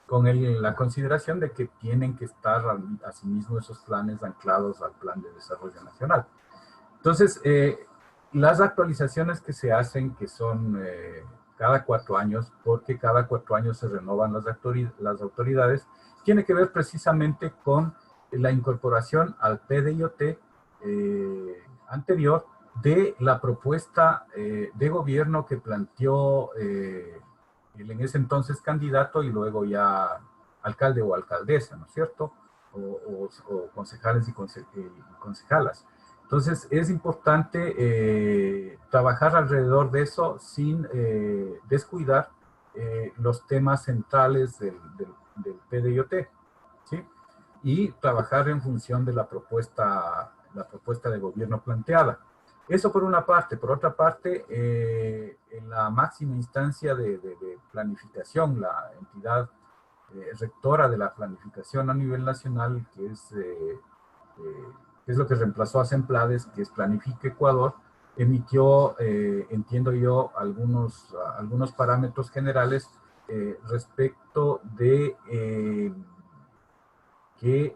la consideración de que tienen que estar asimismo esos planes anclados al Plan de Desarrollo Nacional. Entonces, las actualizaciones que se hacen, que son cada 4 años, porque cada 4 años se renovan las autoridades, tiene que ver precisamente con la incorporación al PDIOT anterior de la propuesta de gobierno que planteó el en ese entonces candidato y luego ya alcalde o alcaldesa, ¿no es cierto? O concejales y concejalas. Entonces, es importante trabajar alrededor de eso sin descuidar los temas centrales del PDIOT, ¿sí? Y trabajar en función de la propuesta de gobierno planteada. Eso por una parte. Por otra parte, en la máxima instancia de planificación, la entidad rectora de la planificación a nivel nacional, que es lo que reemplazó a Semplades, que es Planifica Ecuador, emitió, entiendo yo, algunos parámetros generales respecto de que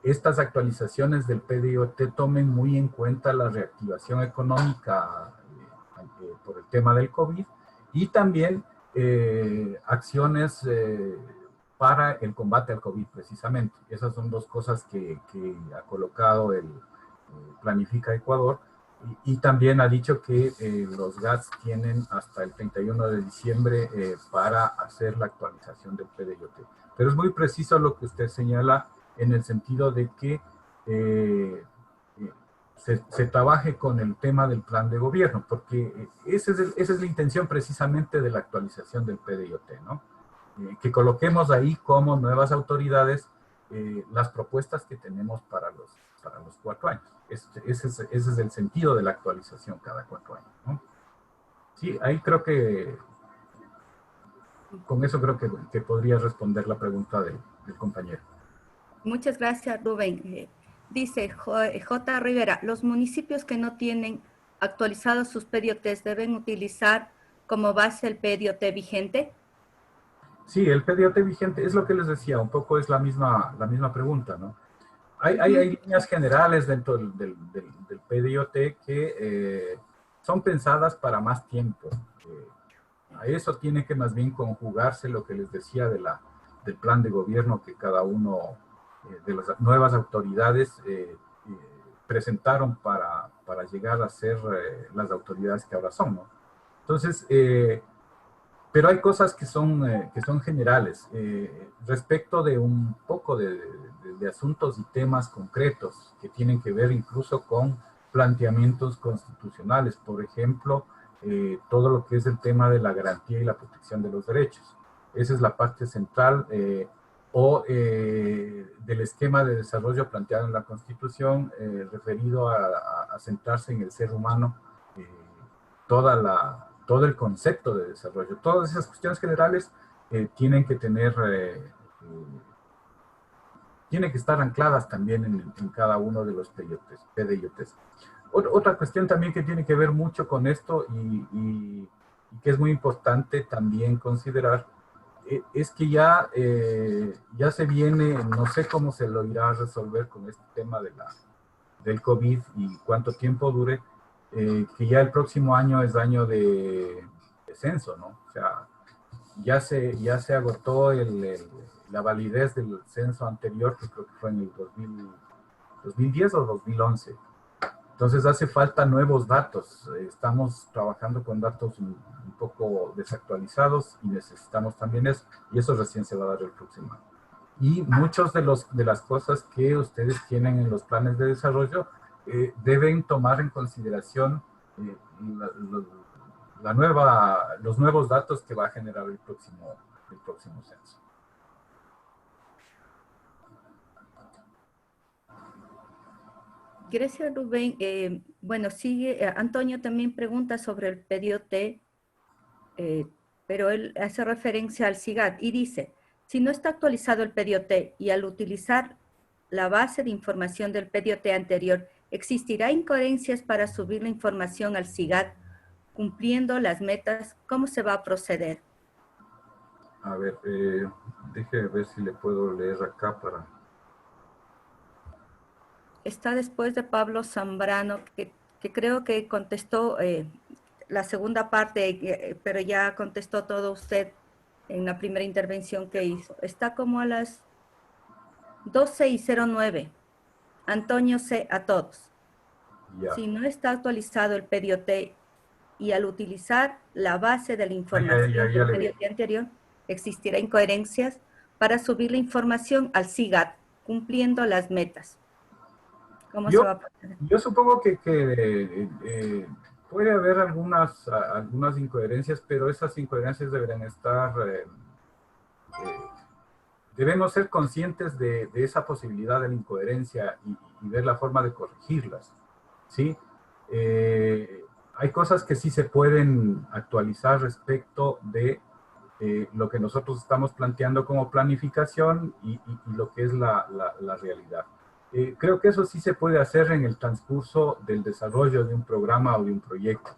estas actualizaciones del PDIOT tomen muy en cuenta la reactivación económica por el tema del COVID y también acciones para el combate al COVID precisamente. Esas son 2 cosas que ha colocado el Planifica Ecuador y también ha dicho que los GATS tienen hasta el 31 de diciembre para hacer la actualización del PDIOT. Pero es muy preciso lo que usted señala en el sentido de que se trabaje con el tema del plan de gobierno, porque esa es la intención precisamente de la actualización del PDIOT, ¿no? Que coloquemos ahí como nuevas autoridades las propuestas que tenemos para los 4 años. Ese es el sentido de la actualización cada 4 años, ¿no? Sí, ahí creo que con eso creo que podría responder la pregunta del compañero. Muchas gracias, Rubén. Dice J. Rivera, los municipios que no tienen actualizados sus PDIOTs deben utilizar como base el PDIOT vigente. Sí, el PDIOT vigente es lo que les decía, un poco es la misma pregunta, ¿no? Hay líneas generales dentro del PDIOT que son pensadas para más tiempo. A eso tiene que más bien conjugarse lo que les decía del plan de gobierno que cada uno de las nuevas autoridades presentaron para llegar a ser las autoridades que ahora son, ¿no? Entonces, pero hay cosas que son generales. Respecto de un poco de asuntos y temas concretos que tienen que ver incluso con planteamientos constitucionales, por ejemplo, todo lo que es el tema de la garantía y la protección de los derechos. Esa es la parte central, o del esquema de desarrollo planteado en la Constitución, referido a centrarse en el ser humano, todo el concepto de desarrollo. Todas esas cuestiones generales tienen que estar ancladas también en cada uno de los PDIOTs. Otra cuestión también que tiene que ver mucho con esto y que es muy importante también considerar es que ya se viene, no sé cómo se lo irá a resolver con este tema del COVID y cuánto tiempo dure, que ya el próximo año es año de censo, ¿no? O sea, ya se agotó la validez del censo anterior, que creo que fue en el 2010 o 2011. Entonces hace falta nuevos datos. Estamos trabajando con datos un poco desactualizados y necesitamos también eso. Y eso recién se va a dar el próximo año. Y muchas de las cosas que ustedes tienen en los planes de desarrollo deben tomar en consideración los nuevos datos que va a generar el próximo censo. Gracias, Rubén. Bueno, sigue, Antonio también pregunta sobre el PDOT, pero él hace referencia al SIGAD y dice, si no está actualizado el PDOT y al utilizar la base de información del PDOT anterior, ¿existirá incoherencias para subir la información al SIGAD cumpliendo las metas? ¿Cómo se va a proceder? A ver, déjeme ver si le puedo leer acá para... Está después de Pablo Zambrano, que creo que contestó la segunda parte, pero ya contestó todo usted en la primera intervención que hizo. Está como a las 12:09. Antonio C. a todos. Ya. Si no está actualizado el PDOT y al utilizar la base de la información del PDOT anterior, existirá incoherencias para subir la información al SIGAD, cumpliendo las metas. ¿Cómo se va a proceder? Yo supongo que puede haber algunas incoherencias, pero esas incoherencias deberán estar... debemos ser conscientes de esa posibilidad de la incoherencia y ver la forma de corregirlas, ¿sí? Hay cosas que sí se pueden actualizar respecto de lo que nosotros estamos planteando como planificación y lo que es la realidad. Creo que eso sí se puede hacer en el transcurso del desarrollo de un programa o de un proyecto.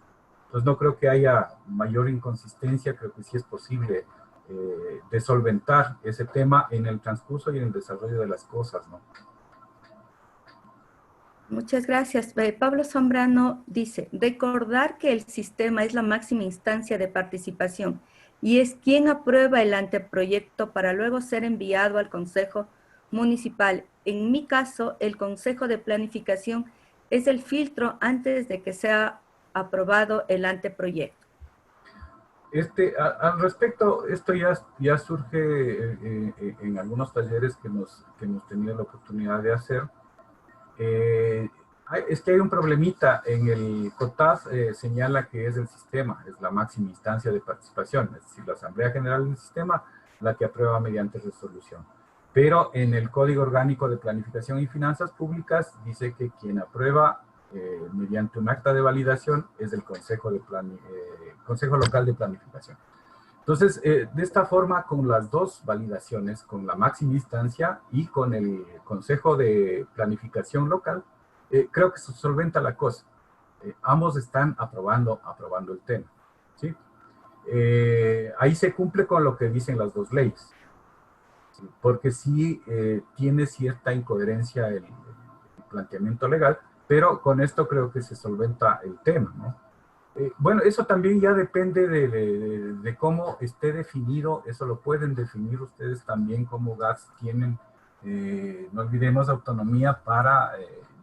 Entonces no creo que haya mayor inconsistencia, creo que sí es posible de solventar ese tema en el transcurso y en el desarrollo de las cosas, ¿no? Muchas gracias. Pablo Zambrano dice, recordar que el sistema es la máxima instancia de participación y es quien aprueba el anteproyecto para luego ser enviado al Consejo Municipal. En mi caso, el Consejo de Planificación es el filtro antes de que sea aprobado el anteproyecto. Al respecto, esto ya surge en algunos talleres que hemos tenido la oportunidad de hacer. Es que hay un problemita en el COTAS, señala que es el sistema, es la máxima instancia de participación, es decir, la Asamblea General del Sistema, la que aprueba mediante resolución. Pero en el Código Orgánico de Planificación y Finanzas Públicas dice que quien aprueba mediante un acta de validación es el Consejo Local de Planificación. Entonces, de esta forma, con las dos validaciones, con la máxima instancia y con el Consejo de Planificación Local, creo que se solventa la cosa. Ambos están aprobando el tema, ¿sí? Ahí se cumple con lo que dicen las dos leyes, ¿sí? Porque sí tiene cierta incoherencia el planteamiento legal, pero con esto creo que se solventa el tema, ¿no? Bueno, eso también ya depende de cómo esté definido, eso lo pueden definir ustedes también como GATS tienen, no olvidemos, autonomía para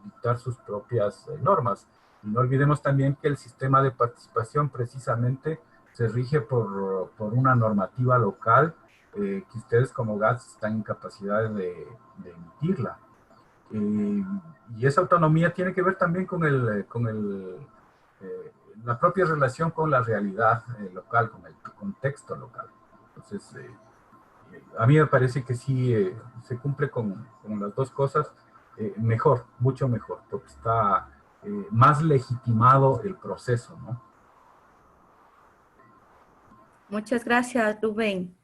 dictar sus propias normas. Y no olvidemos también que el sistema de participación precisamente se rige por una normativa local que ustedes como GATS están en capacidad de emitirla. Y esa autonomía tiene que ver también con la propia relación con la realidad local, con el contexto local. Entonces, a mí me parece que sí se cumple con las dos cosas mejor, mucho mejor, porque está más legitimado el proceso, ¿no? Muchas gracias, Rubén.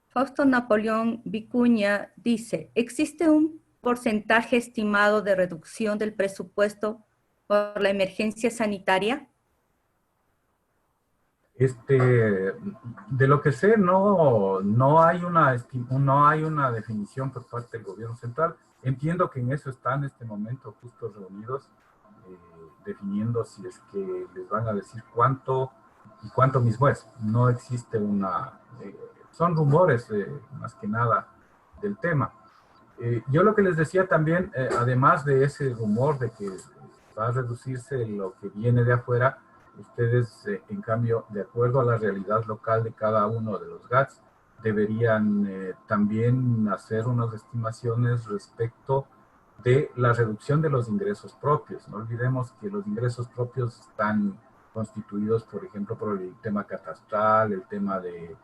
Fausto Napoleón Vicuña dice, ¿existe un porcentaje estimado de reducción del presupuesto por la emergencia sanitaria? De lo que sé, no hay una definición por parte del gobierno central. Entiendo que en eso están en este momento justo reunidos, definiendo si es que les van a decir cuánto y cuánto mismo es. No existe son rumores más que nada del tema. Yo lo que les decía también, además de ese rumor de que va a reducirse lo que viene de afuera. Ustedes, en cambio, de acuerdo a la realidad local de cada uno de los GATS, deberían también hacer unas estimaciones respecto de la reducción de los ingresos propios. No olvidemos que los ingresos propios están constituidos, por ejemplo, por el tema catastral, el tema de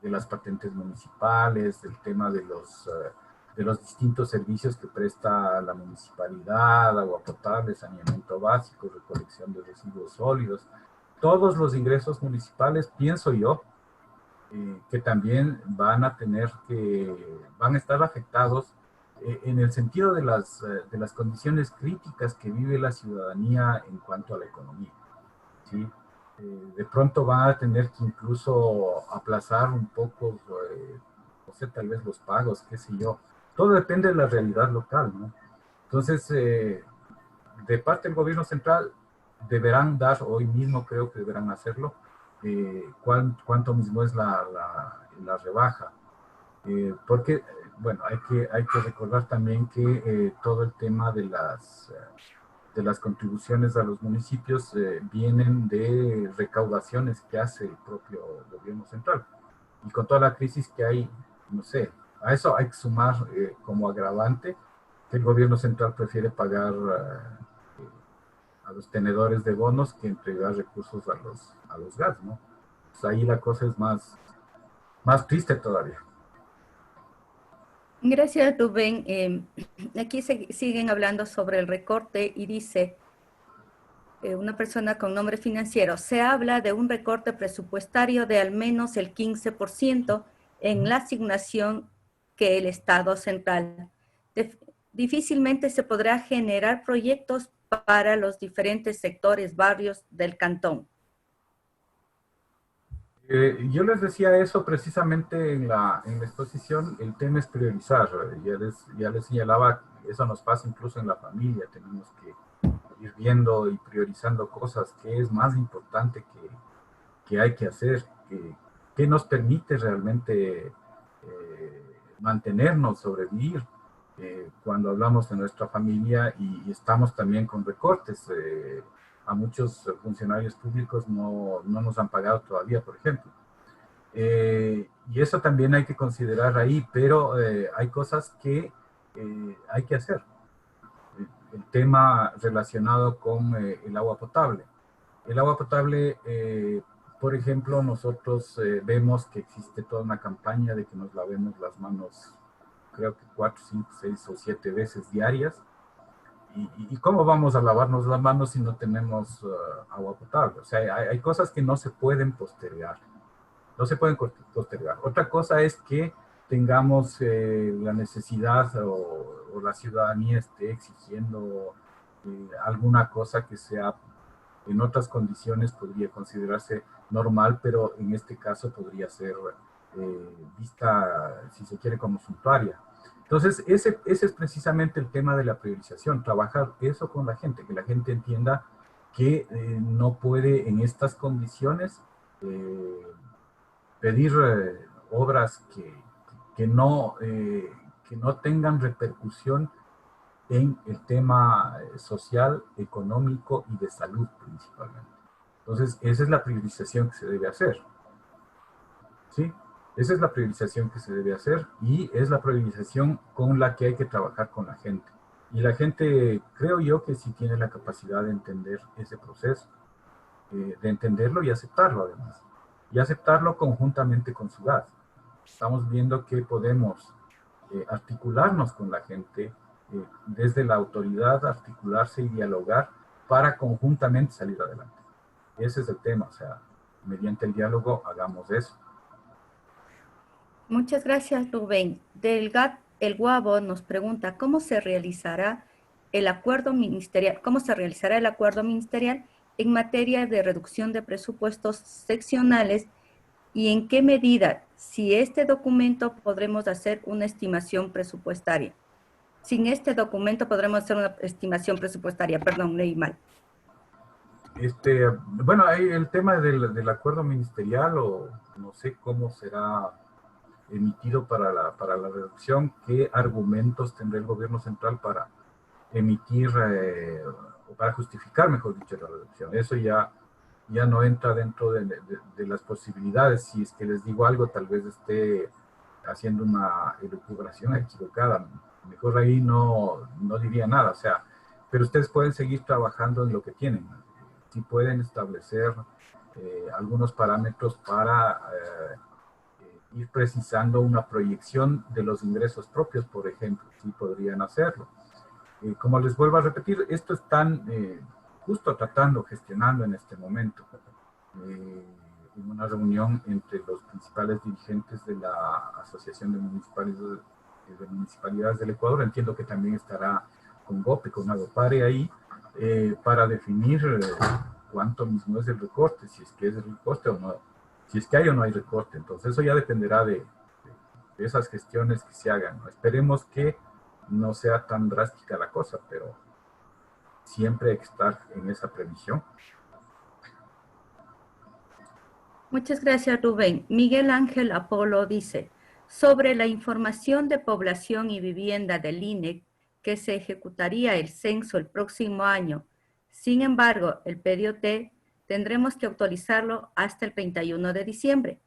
las patentes municipales, el tema de los distintos servicios que presta la municipalidad, agua potable, saneamiento básico, recolección de residuos sólidos. Todos los ingresos municipales, pienso yo, que también van a estar afectados en el sentido de las condiciones críticas que vive la ciudadanía en cuanto a la economía, ¿sí? De pronto van a tener que incluso aplazar un poco, no sé, tal vez los pagos, qué sé yo. Todo depende de la realidad local, ¿no? Entonces, de parte del gobierno central, deberán dar, hoy mismo creo que deberán hacerlo, cuánto mismo es la rebaja. Porque, bueno, hay que recordar también que todo el tema de las contribuciones a los municipios vienen de recaudaciones que hace el propio gobierno central. Y con toda la crisis que hay, no sé, a eso hay que sumar como agravante que el gobierno central prefiere pagar a los tenedores de bonos que entregar recursos a los GATS, ¿no? Pues ahí la cosa es más triste todavía. Gracias, Rubén. Aquí siguen hablando sobre el recorte y dice una persona con nombre financiero, se habla de un recorte presupuestario de al menos el 15% en la asignación que el Estado central. Difícilmente se podrá generar proyectos para los diferentes sectores, barrios del cantón. Yo les decía eso precisamente en la exposición. El tema es priorizar. Ya les señalaba, eso nos pasa incluso en la familia. Tenemos que ir viendo y priorizando cosas, qué es más importante que hay que hacer, que nos permite realmente mantenernos, sobrevivir. Cuando hablamos de nuestra familia y estamos también con recortes, a muchos funcionarios públicos no nos han pagado todavía, por ejemplo. Y eso también hay que considerar ahí, pero hay cosas que hay que hacer. El tema relacionado con el agua potable. El agua potable, por ejemplo, nosotros vemos que existe toda una campaña de que nos lavemos las manos, creo que 4, 5, 6 o 7 veces diarias. ¿Y cómo vamos a lavarnos las manos si no tenemos agua potable? O sea, hay cosas que no se pueden postergar. No se pueden postergar. Otra cosa es que tengamos la necesidad o la ciudadanía esté exigiendo alguna cosa que sea, en otras condiciones podría considerarse normal, pero en este caso podría ser vista, si se quiere, como suntuaria. Entonces, ese es precisamente el tema de la priorización, trabajar eso con la gente, que la gente entienda que no puede en estas condiciones pedir obras que no tengan repercusión en el tema social, económico y de salud principalmente. Entonces, esa es la priorización que se debe hacer. ¿Sí? Esa es la priorización que se debe hacer y es la priorización con la que hay que trabajar con la gente. Y la gente, creo yo, que sí tiene la capacidad de entender ese proceso, de entenderlo y aceptarlo además. Y aceptarlo conjuntamente con su GATS. Estamos viendo que podemos articularnos con la gente, desde la autoridad, articularse y dialogar para conjuntamente salir adelante. Ese es el tema, o sea, mediante el diálogo hagamos eso. Muchas gracias, Rubén. Del GAT, el Guabo nos pregunta, ¿cómo se realizará el acuerdo ministerial en materia de reducción de presupuestos seccionales y en qué medida, si este documento podremos hacer una estimación presupuestaria? Sin este documento podremos hacer una estimación presupuestaria, perdón, leí mal. Bueno, hay el tema del acuerdo ministerial, o no sé cómo será emitido para la reducción, qué argumentos tendrá el gobierno central emitir, o para justificar, mejor dicho, la reducción. Eso ya no entra dentro de las posibilidades. Si es que les digo algo, tal vez esté haciendo una elucubración equivocada. Mejor ahí no diría nada, o sea, pero ustedes pueden seguir trabajando en lo que tienen. Sí pueden establecer algunos parámetros para ir precisando una proyección de los ingresos propios, por ejemplo, sí podrían hacerlo. Como les vuelvo a repetir, esto están justo tratando, gestionando en este momento, en una reunión entre los principales dirigentes de la Asociación de Municipalidades del Ecuador. Entiendo que también estará con GOPE, con Agopare ahí, para definir cuánto mismo es el recorte, si es que es el recorte o no, si es que hay o no hay recorte. Entonces eso ya dependerá de esas gestiones que se hagan, ¿no? Esperemos que no sea tan drástica la cosa, pero siempre hay que estar en esa previsión. Muchas gracias, Rubén. Miguel Ángel Apolo dice, sobre la información de población y vivienda del INEC, que se ejecutaría el censo el próximo año. Sin embargo, el PDOT tendremos que actualizarlo hasta el 31 de diciembre.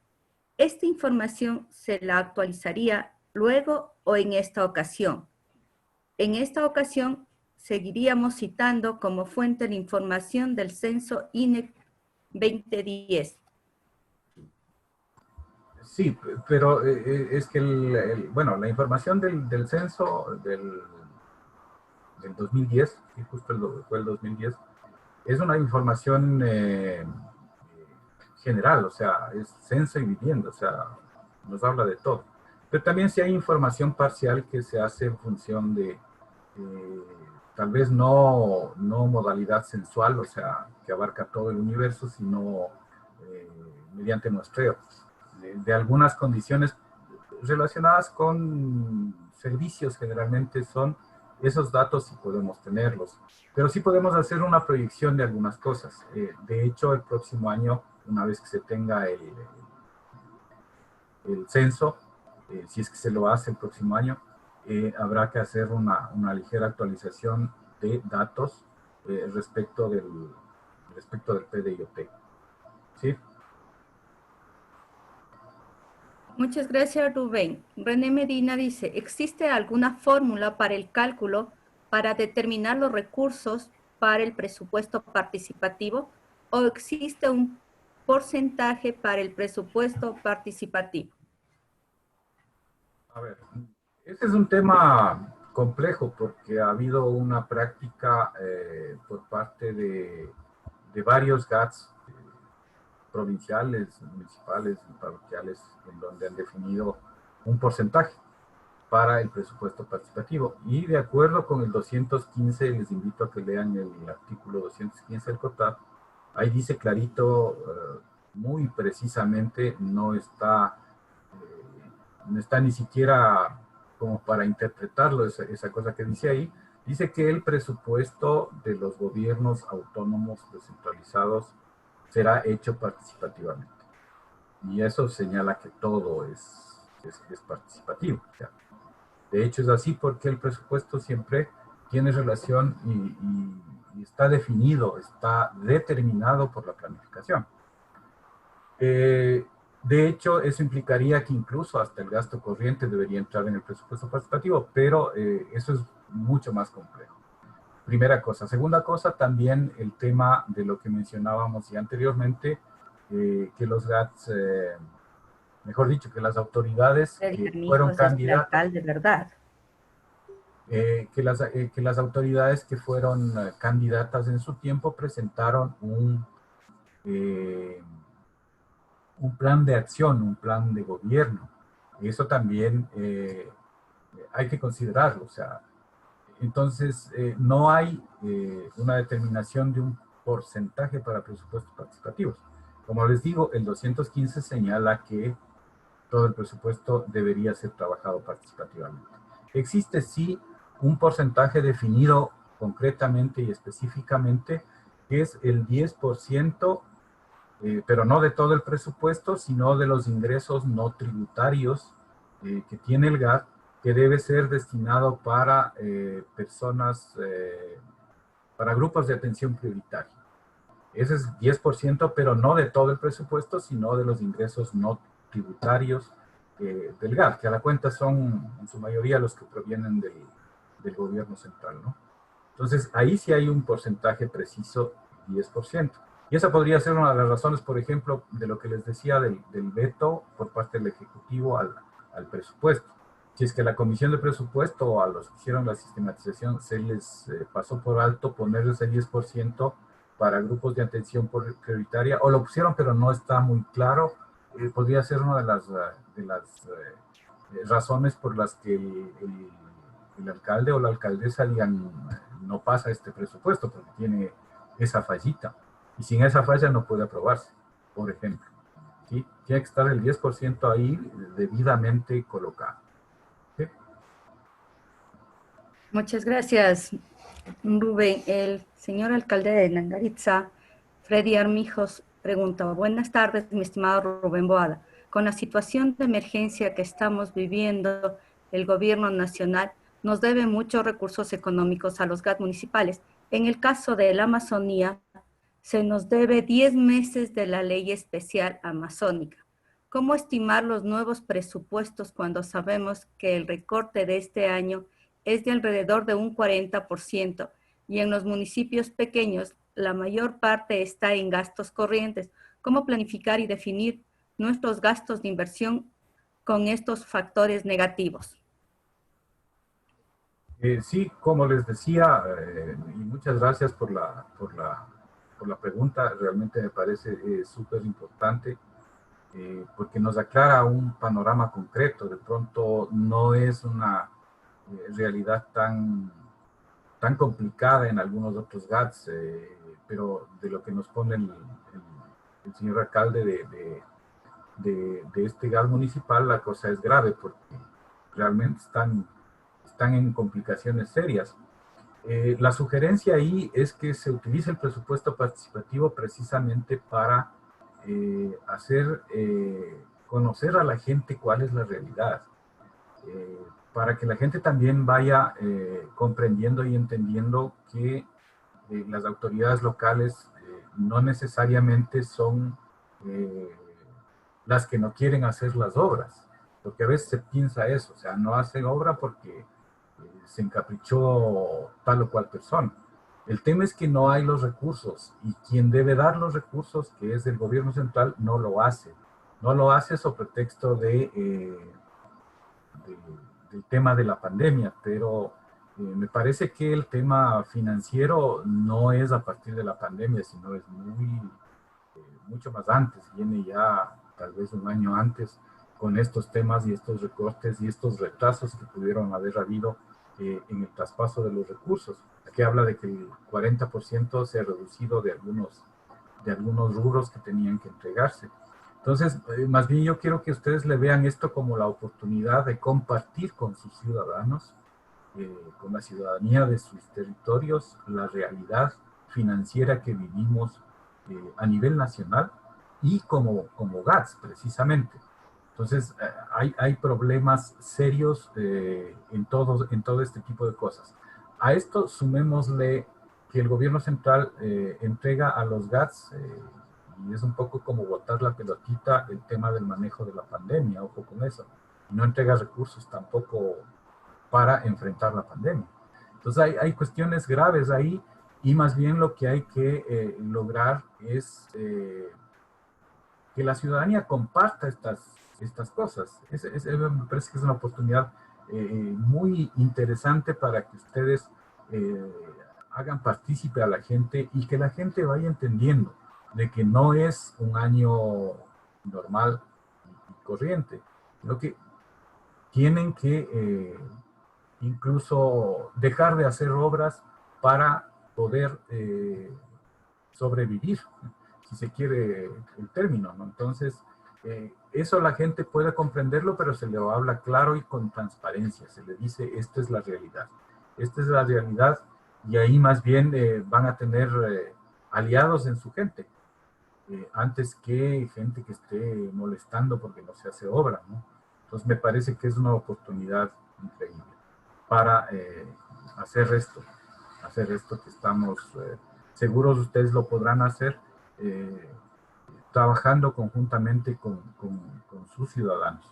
¿Esta información se la actualizaría luego o en esta ocasión? En esta ocasión, seguiríamos citando como fuente la información del censo INEC 2010. Sí, pero es que, bueno, la información del censo del 2010, y justo fue el 2010, es una información general, o sea, es censo y vivienda, o sea, nos habla de todo. Pero también si hay información parcial que se hace en función de, tal vez no modalidad censual, o sea, que abarca todo el universo, sino mediante muestreo de algunas condiciones relacionadas con servicios. Generalmente son esos datos, sí podemos tenerlos, pero sí podemos hacer una proyección de algunas cosas. De hecho, el próximo año, una vez que se tenga el censo, si es que se lo hace el próximo año, habrá que hacer una ligera actualización de datos respecto del PDIOT. ¿Sí? Muchas gracias, Rubén. René Medina dice, ¿existe alguna fórmula para el cálculo para determinar los recursos para el presupuesto participativo o existe un porcentaje para el presupuesto participativo? A ver, este es un tema complejo porque ha habido una práctica por parte de varios GATS provinciales, municipales y parroquiales, en donde han definido un porcentaje para el presupuesto participativo. Y de acuerdo con el 215, les invito a que lean el artículo 215 del COTAD, ahí dice clarito, muy precisamente, no está ni siquiera como para interpretarlo, esa cosa que dice ahí, dice que el presupuesto de los gobiernos autónomos descentralizados será hecho participativamente. Y eso señala que todo es participativo. O sea, de hecho es así porque el presupuesto siempre tiene relación y está definido, está determinado por la planificación. De hecho, eso implicaría que incluso hasta el gasto corriente debería entrar en el presupuesto participativo, pero eso es mucho más complejo. Primera cosa. Segunda cosa, también el tema de lo que mencionábamos ya anteriormente, que los GATS, mejor dicho, que las autoridades que fueron candidatas, de verdad. que las autoridades que fueron candidatas en su tiempo presentaron un plan de acción, un plan de gobierno. Y eso también hay que considerarlo, o sea, entonces, no hay una determinación de un porcentaje para presupuestos participativos. Como les digo, el 215 señala que todo el presupuesto debería ser trabajado participativamente. Existe, sí, un porcentaje definido concretamente y específicamente, que es el 10%, pero no de todo el presupuesto, sino de los ingresos no tributarios que tiene el GAT, que debe ser destinado para personas, para grupos de atención prioritaria. Ese es 10%, pero no de todo el presupuesto, sino de los ingresos no tributarios del GAT, que a la cuenta son en su mayoría los que provienen del gobierno central, ¿no? Entonces, ahí sí hay un porcentaje preciso, 10%. Y esa podría ser una de las razones, por ejemplo, de lo que les decía del veto por parte del Ejecutivo al presupuesto. Si es que la Comisión de Presupuesto o a los que hicieron la sistematización se les pasó por alto poner ese 10% para grupos de atención prioritaria, o lo pusieron pero no está muy claro, podría ser una de las razones por las que el alcalde o la alcaldesa digan no pasa este presupuesto porque tiene esa fallita. Y sin esa falla no puede aprobarse, por ejemplo. ¿Sí? Tiene que estar el 10% ahí debidamente colocado. ¿Sí? Muchas gracias, Rubén. El señor alcalde de Nangaritza, Freddy Armijos, pregunta: buenas tardes, mi estimado Rubén Boada. Con la situación de emergencia que estamos viviendo, el gobierno nacional nos debe muchos recursos económicos a los GAT municipales. En el caso de la Amazonía, se nos debe 10 meses de la ley especial amazónica. ¿Cómo estimar los nuevos presupuestos cuando sabemos que el recorte de este año es de alrededor de un 40% y en los municipios pequeños la mayor parte está en gastos corrientes? ¿Cómo planificar y definir nuestros gastos de inversión con estos factores negativos? Sí, como les decía, y muchas gracias por la pregunta, realmente me parece súper importante, porque nos aclara un panorama concreto. De pronto no es una realidad tan complicada en algunos otros GATS, pero de lo que nos pone el señor alcalde de este GAT municipal, la cosa es grave, porque realmente están en complicaciones serias. La sugerencia ahí es que se utilice el presupuesto participativo precisamente para hacer conocer a la gente cuál es la realidad, para que la gente también vaya comprendiendo y entendiendo que las autoridades locales no necesariamente son las que no quieren hacer las obras, porque a veces se piensa eso, o sea, no hacen obra porque se encaprichó tal o cual persona. El tema es que no hay los recursos, y quien debe dar los recursos, que es el gobierno central, no lo hace. No lo hace sobre pretexto del tema de la pandemia, pero me parece que el tema financiero no es a partir de la pandemia, sino es mucho más antes, viene ya tal vez un año antes, con estos temas y estos recortes y estos retrasos que pudieron haber habido en el traspaso de los recursos. Aquí habla de que el 40% se ha reducido de algunos rubros que tenían que entregarse. Entonces, más bien yo quiero que ustedes le vean esto como la oportunidad de compartir con sus ciudadanos, con la ciudadanía de sus territorios, la realidad financiera que vivimos a nivel nacional y como GATS, precisamente. Entonces, hay problemas serios en todo este tipo de cosas. A esto sumémosle que el gobierno central entrega a los GATS, y es un poco como botar la pelotita, el tema del manejo de la pandemia, ojo con eso. No entrega recursos tampoco para enfrentar la pandemia. Entonces, hay cuestiones graves ahí, y más bien lo que hay que lograr es que la ciudadanía comparta estas cosas. Me parece que es una oportunidad muy interesante para que ustedes hagan partícipe a la gente, y que la gente vaya entendiendo de que no es un año normal y corriente, sino que tienen que incluso dejar de hacer obras para poder sobrevivir, si se quiere el término, ¿no? Entonces, eso la gente puede comprenderlo, pero se le habla claro y con transparencia. Se le dice, esta es la realidad. Esta es la realidad, y ahí más bien van a tener aliados en su gente, antes que gente que esté molestando porque no se hace obra, ¿no? Entonces, me parece que es una oportunidad increíble para hacer esto que estamos seguros ustedes lo podrán hacer trabajando conjuntamente con sus ciudadanos.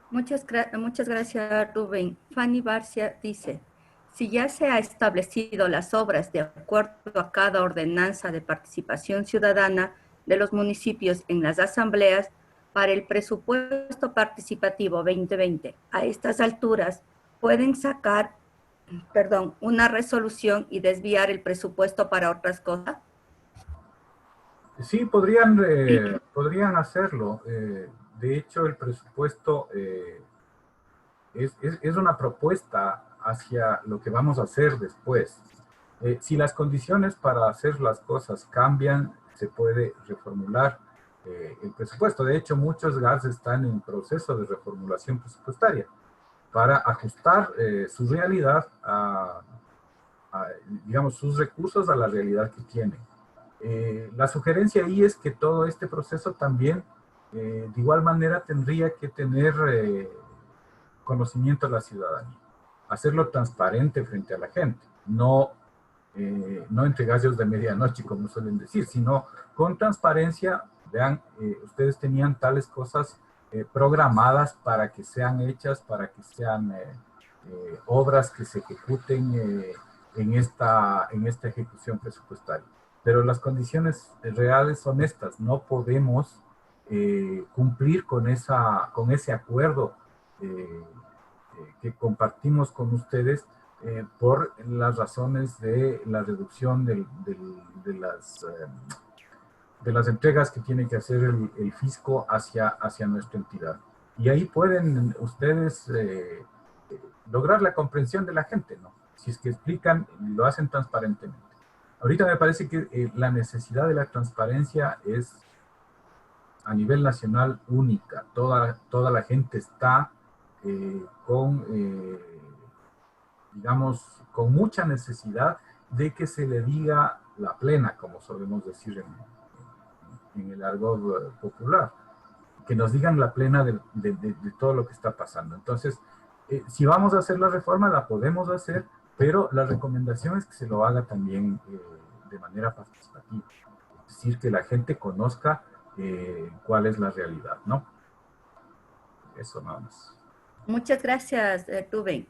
Muchas gracias, Rubén. Fanny Barcia dice, si ya se ha establecido las obras de acuerdo a cada ordenanza de participación ciudadana de los municipios en las asambleas para el presupuesto participativo 2020, a estas alturas pueden sacar, una resolución y desviar el presupuesto para otras cosas. Sí, podrían hacerlo. De hecho, el presupuesto es una propuesta hacia lo que vamos a hacer después. Si las condiciones para hacer las cosas cambian, se puede reformular el presupuesto. De hecho, muchos GATS están en proceso de reformulación presupuestaria para ajustar su realidad digamos, sus recursos a la realidad que tienen. La sugerencia ahí es que todo este proceso también, de igual manera, tendría que tener conocimiento de la ciudadanía. Hacerlo transparente frente a la gente. No entre gallos de medianoche, como suelen decir, sino con transparencia. Vean, ustedes tenían tales cosas programadas para que sean hechas, para que sean obras que se ejecuten en esta ejecución presupuestaria. Pero las condiciones reales son estas. No podemos cumplir con ese acuerdo que compartimos con ustedes por las razones de la reducción de las entregas que tiene que hacer el fisco hacia nuestra entidad. Y ahí pueden ustedes lograr la comprensión de la gente, ¿no? Si es que explican, lo hacen transparentemente. Ahorita me parece que la necesidad de la transparencia es a nivel nacional única. Toda la gente está digamos, con mucha necesidad de que se le diga la plena, como solemos decir en el argot popular, que nos digan la plena de todo lo que está pasando. Entonces, si vamos a hacer la reforma, la podemos hacer, pero la recomendación es que se lo haga también de manera participativa. Es decir, que la gente conozca cuál es la realidad, ¿no? Eso nada más. Muchas gracias, Rubén.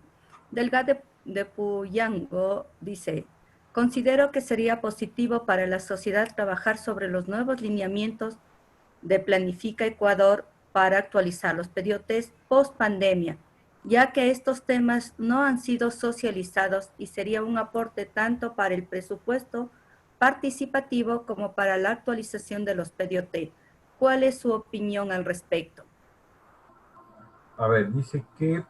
Delgado de Puyango dice, considero que sería positivo para la sociedad trabajar sobre los nuevos lineamientos de Planifica Ecuador para actualizar los PDOTs post pandemia, ya que estos temas no han sido socializados y sería un aporte tanto para el presupuesto participativo como para la actualización de los PDOT. ¿Cuál es su opinión al respecto? A ver, dice que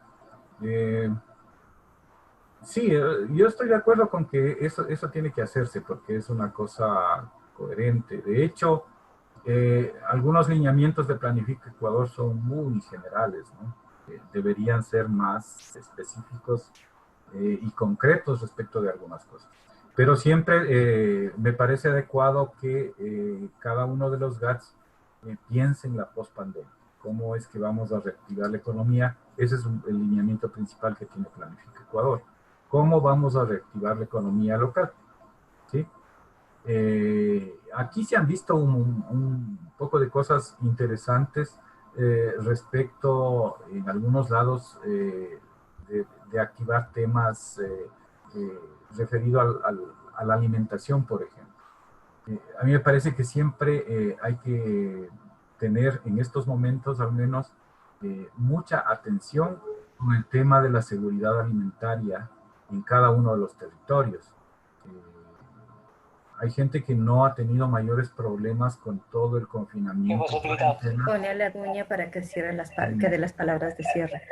sí, yo estoy de acuerdo con que eso tiene que hacerse porque es una cosa coherente. De hecho, algunos lineamientos de Planifica Ecuador son muy generales, ¿no? Deberían ser más específicos y concretos respecto de algunas cosas. Pero siempre me parece adecuado que cada uno de los GATS piense en la post-pandemia. ¿Cómo es que vamos a reactivar la economía? Ese es el lineamiento principal que tiene Planifica Ecuador. ¿Cómo vamos a reactivar la economía local? ¿Sí? Aquí se han visto un poco de cosas interesantes respecto, en algunos lados, de activar temas referidos a la alimentación, por ejemplo. A mí me parece que siempre hay que tener en estos momentos al menos mucha atención con el tema de la seguridad alimentaria en cada uno de los territorios. Hay gente que no ha tenido mayores problemas con todo el confinamiento. Pone a la uña para que cierre que dé las palabras de cierre.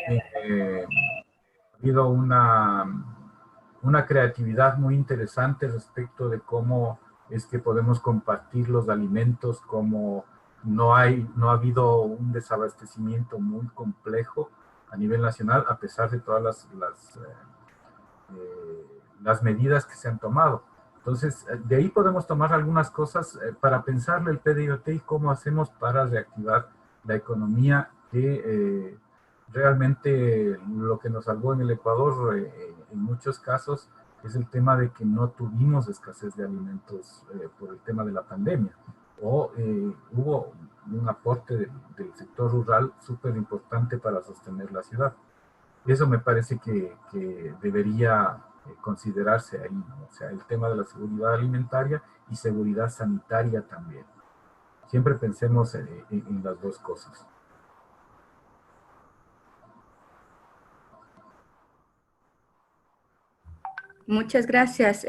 Ha habido una creatividad muy interesante respecto de cómo es que podemos compartir los alimentos, cómo no ha habido un desabastecimiento muy complejo a nivel nacional, a pesar de todas las medidas que se han tomado. Entonces, de ahí podemos tomar algunas cosas para pensarle el PDIOT y cómo hacemos para reactivar la economía que realmente lo que nos salvó en el Ecuador en muchos casos es el tema de que no tuvimos escasez de alimentos por el tema de la pandemia, o hubo un aporte del sector rural súper importante para sostener la ciudad. Eso me parece que debería considerarse ahí, ¿no? O sea, el tema de la seguridad alimentaria y seguridad sanitaria también. Siempre pensemos en las dos cosas. Muchas gracias.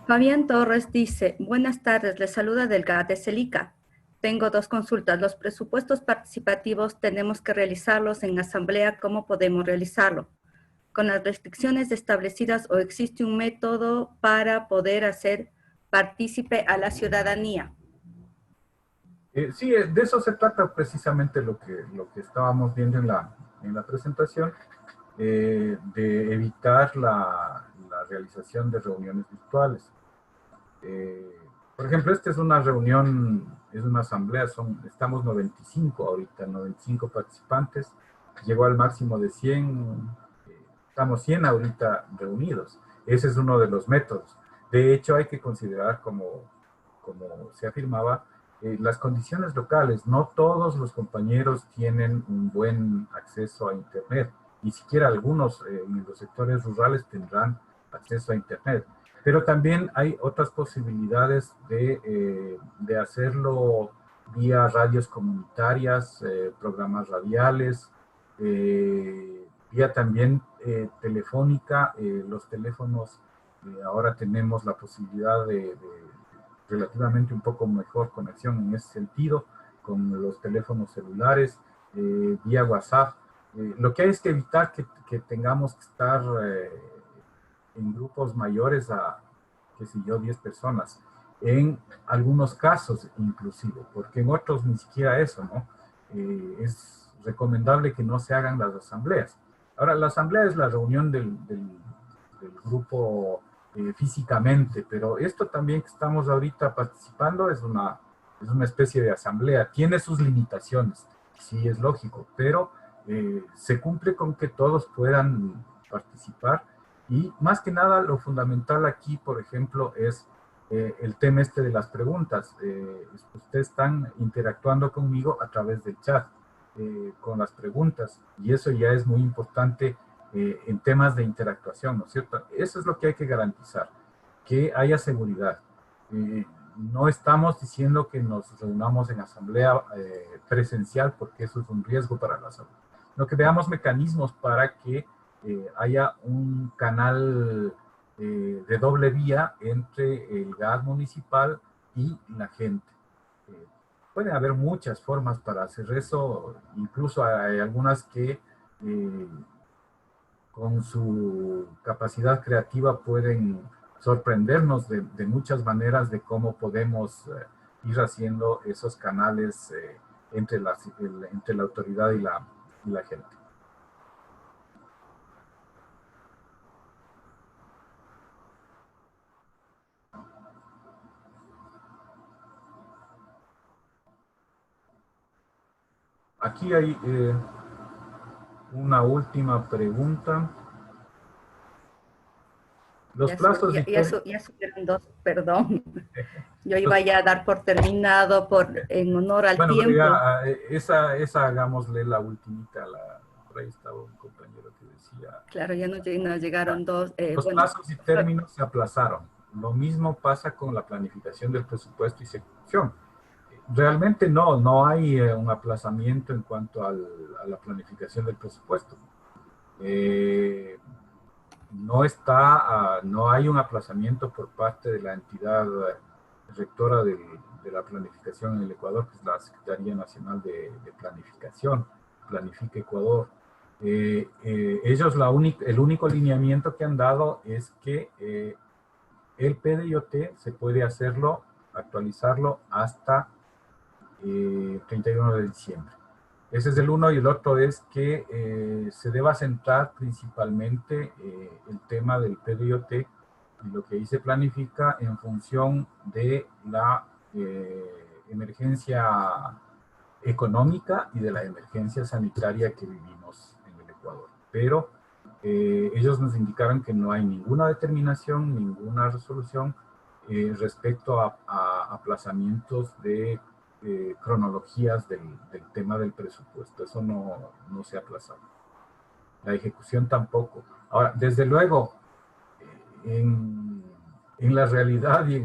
Fabián Torres dice, buenas tardes, les saluda Delgado de Celica. Tengo dos consultas. Los presupuestos participativos tenemos que realizarlos en asamblea. ¿Cómo podemos realizarlo? ¿Con las restricciones establecidas o existe un método para poder hacer partícipe a la ciudadanía? Sí, de eso se trata precisamente lo que estábamos viendo en la presentación, de evitar la realización de reuniones virtuales. Por ejemplo, esta es una reunión, es una asamblea, estamos 95 ahorita, 95 participantes, llegó al máximo de 100, estamos 100 ahorita reunidos. Ese es uno de los métodos. De hecho, hay que considerar, como se afirmaba, las condiciones locales. No todos los compañeros tienen un buen acceso a Internet. Ni siquiera algunos en los sectores rurales tendrán acceso a Internet. Pero también hay otras posibilidades de hacerlo vía radios comunitarias, programas radiales, vía también telefónica. Los teléfonos, ahora tenemos la posibilidad de relativamente un poco mejor conexión en ese sentido, con los teléfonos celulares, vía WhatsApp. Lo que hay es que evitar que tengamos que estar en grupos mayores a, qué sé yo, 10 personas. En algunos casos, inclusive, porque en otros ni siquiera eso, ¿no? Es recomendable que no se hagan las asambleas. Ahora, la asamblea es la reunión del grupo físicamente, pero esto también que estamos ahorita participando es una especie de asamblea. Tiene sus limitaciones, sí, es lógico, pero se cumple con que todos puedan participar. Y más que nada, lo fundamental aquí, por ejemplo, es el tema este de las preguntas. Ustedes están interactuando conmigo a través del chat con las preguntas, y eso ya es muy importante en temas de interactuación, ¿no es cierto? Eso es lo que hay que garantizar, que haya seguridad. No estamos diciendo que nos reunamos en asamblea presencial, porque eso es un riesgo para la salud. Lo que veamos mecanismos para que haya un canal de doble vía entre el gas municipal y la gente. Pueden haber muchas formas para hacer eso, incluso hay algunas que con su capacidad creativa pueden sorprendernos de muchas maneras de cómo podemos ir haciendo esos canales entre la autoridad y la gente. Aquí hay una última pregunta. Los plazos... Ya subieron dos, perdón. Yo iba ya a dar por terminado en honor al tiempo. Ya, esa hagámosle la ultimita. Por ahí estaba un compañero que decía... Claro, ya nos llegaron dos. Los plazos y términos se aplazaron. Lo mismo pasa con la planificación del presupuesto y ejecución. Realmente no hay un aplazamiento en cuanto a la planificación del presupuesto. No hay un aplazamiento por parte de la entidad rectora de la planificación en el Ecuador, que es la Secretaría Nacional de Planificación, Planifica Ecuador. Ellos el único lineamiento que han dado es que el PDIOT se puede actualizarlo hasta 31 de diciembre. Ese es el uno, y el otro es que se deba centrar principalmente el tema del PDIOT y lo que ahí se planifica en función de la emergencia económica y de la emergencia sanitaria que vivimos en el Ecuador. Pero ellos nos indicaron que no hay ninguna determinación, ninguna resolución respecto a aplazamientos de cronologías del tema del presupuesto. Eso no se ha aplazado. La ejecución tampoco. Ahora, desde luego, en la realidad y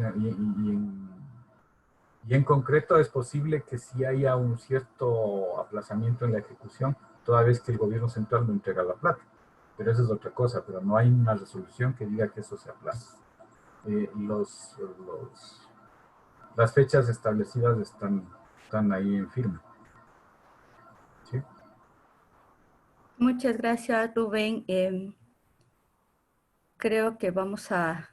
en concreto es posible que sí haya un cierto aplazamiento en la ejecución, toda vez que el gobierno central no entrega la plata. Pero eso es otra cosa, pero no hay una resolución que diga que eso se aplaza. Las fechas establecidas están ahí en firme. ¿Sí? Muchas gracias, Rubén. Creo que vamos a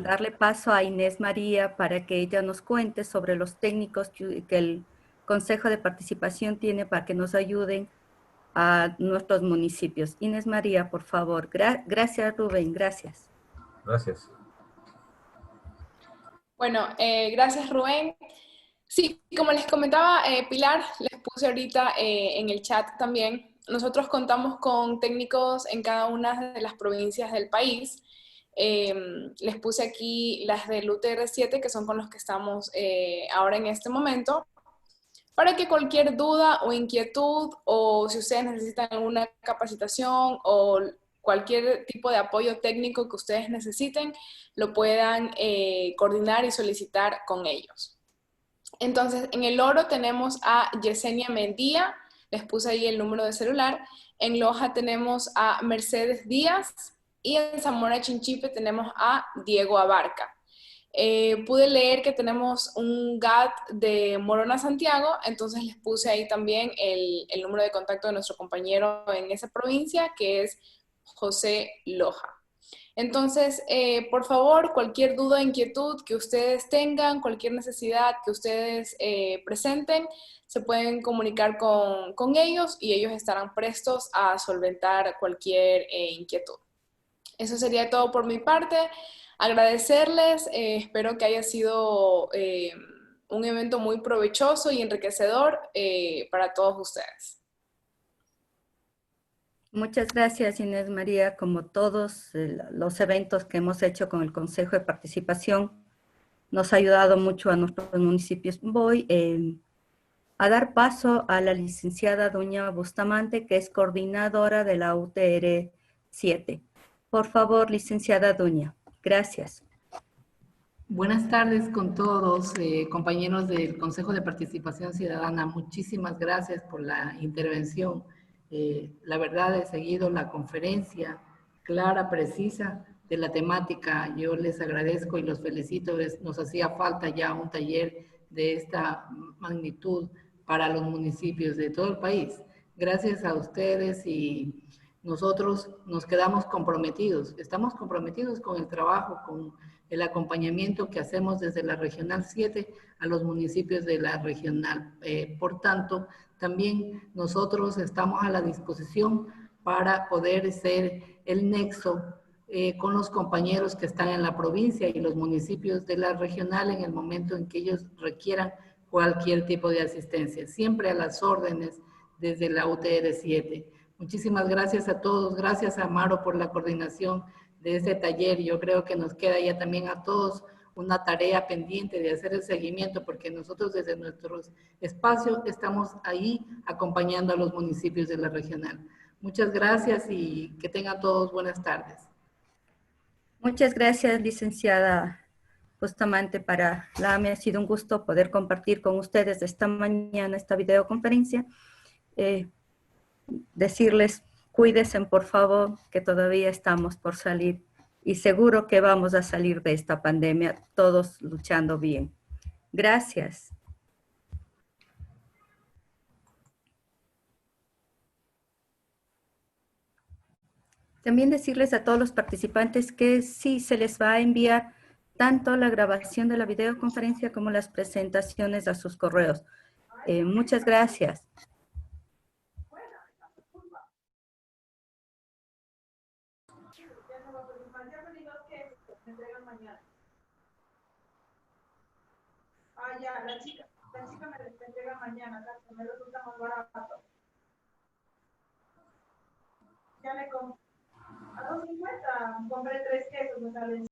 darle paso a Inés María para que ella nos cuente sobre los técnicos que el Consejo de Participación tiene para que nos ayuden a nuestros municipios. Inés María, por favor. Gracias, Rubén. Gracias. Gracias. Bueno, gracias, Rubén. Sí, como les comentaba Pilar, les puse ahorita en el chat también, nosotros contamos con técnicos en cada una de las provincias del país. Les puse aquí las del UTR7, que son con los que estamos ahora en este momento, para que cualquier duda o inquietud, o si ustedes necesitan alguna capacitación o cualquier tipo de apoyo técnico que ustedes necesiten, lo puedan coordinar y solicitar con ellos. Entonces, en el Oro tenemos a Yesenia Mendía, les puse ahí el número de celular. En Loja tenemos a Mercedes Díaz y en Zamora Chinchipe tenemos a Diego Abarca. Pude leer que tenemos un GAT de Morona Santiago, entonces les puse ahí también el número de contacto de nuestro compañero en esa provincia, que es José Loja. Entonces, por favor, cualquier duda o inquietud que ustedes tengan, cualquier necesidad que ustedes presenten, se pueden comunicar con ellos y ellos estarán prestos a solventar cualquier inquietud. Eso sería todo por mi parte. Agradecerles, espero que haya sido un evento muy provechoso y enriquecedor para todos ustedes. Muchas gracias, Inés María. Como todos los eventos que hemos hecho con el Consejo de Participación, nos ha ayudado mucho a nuestros municipios. Voy a dar paso a la licenciada Doña Bustamante, que es coordinadora de la UTR 7. Por favor, licenciada Doña. Gracias. Buenas tardes con todos, compañeros del Consejo de Participación Ciudadana. Muchísimas gracias por la intervención. La verdad, he seguido la conferencia clara, precisa de la temática. Yo les agradezco y los felicito. Nos hacía falta ya un taller de esta magnitud para los municipios de todo el país. Gracias a ustedes y nosotros nos quedamos comprometidos. Estamos comprometidos con el trabajo, con el acompañamiento que hacemos desde la Regional 7 a los municipios de la Regional. Por tanto, también nosotros estamos a la disposición para poder ser el nexo con los compañeros que están en la provincia y los municipios de la Regional en el momento en que ellos requieran cualquier tipo de asistencia. Siempre a las órdenes desde la UTR 7. Muchísimas gracias a todos. Gracias a Amaro por la coordinación de este taller. Yo creo que nos queda ya también a todos una tarea pendiente de hacer el seguimiento, porque nosotros desde nuestros espacios estamos ahí acompañando a los municipios de la regional. Muchas gracias y que tengan todos buenas tardes. Muchas gracias, licenciada Bustamante. Me ha sido un gusto poder compartir con ustedes esta mañana esta videoconferencia. Decirles, cuídense por favor, que todavía estamos por salir y seguro que vamos a salir de esta pandemia todos luchando bien. Gracias. También decirles a todos los participantes que sí se les va a enviar tanto la grabación de la videoconferencia como las presentaciones a sus correos. Muchas gracias. Ya, la chica. La chica me entrega mañana, casi me resulta más barato. Ya le compré a 2.50, compré 3 quesos, me salen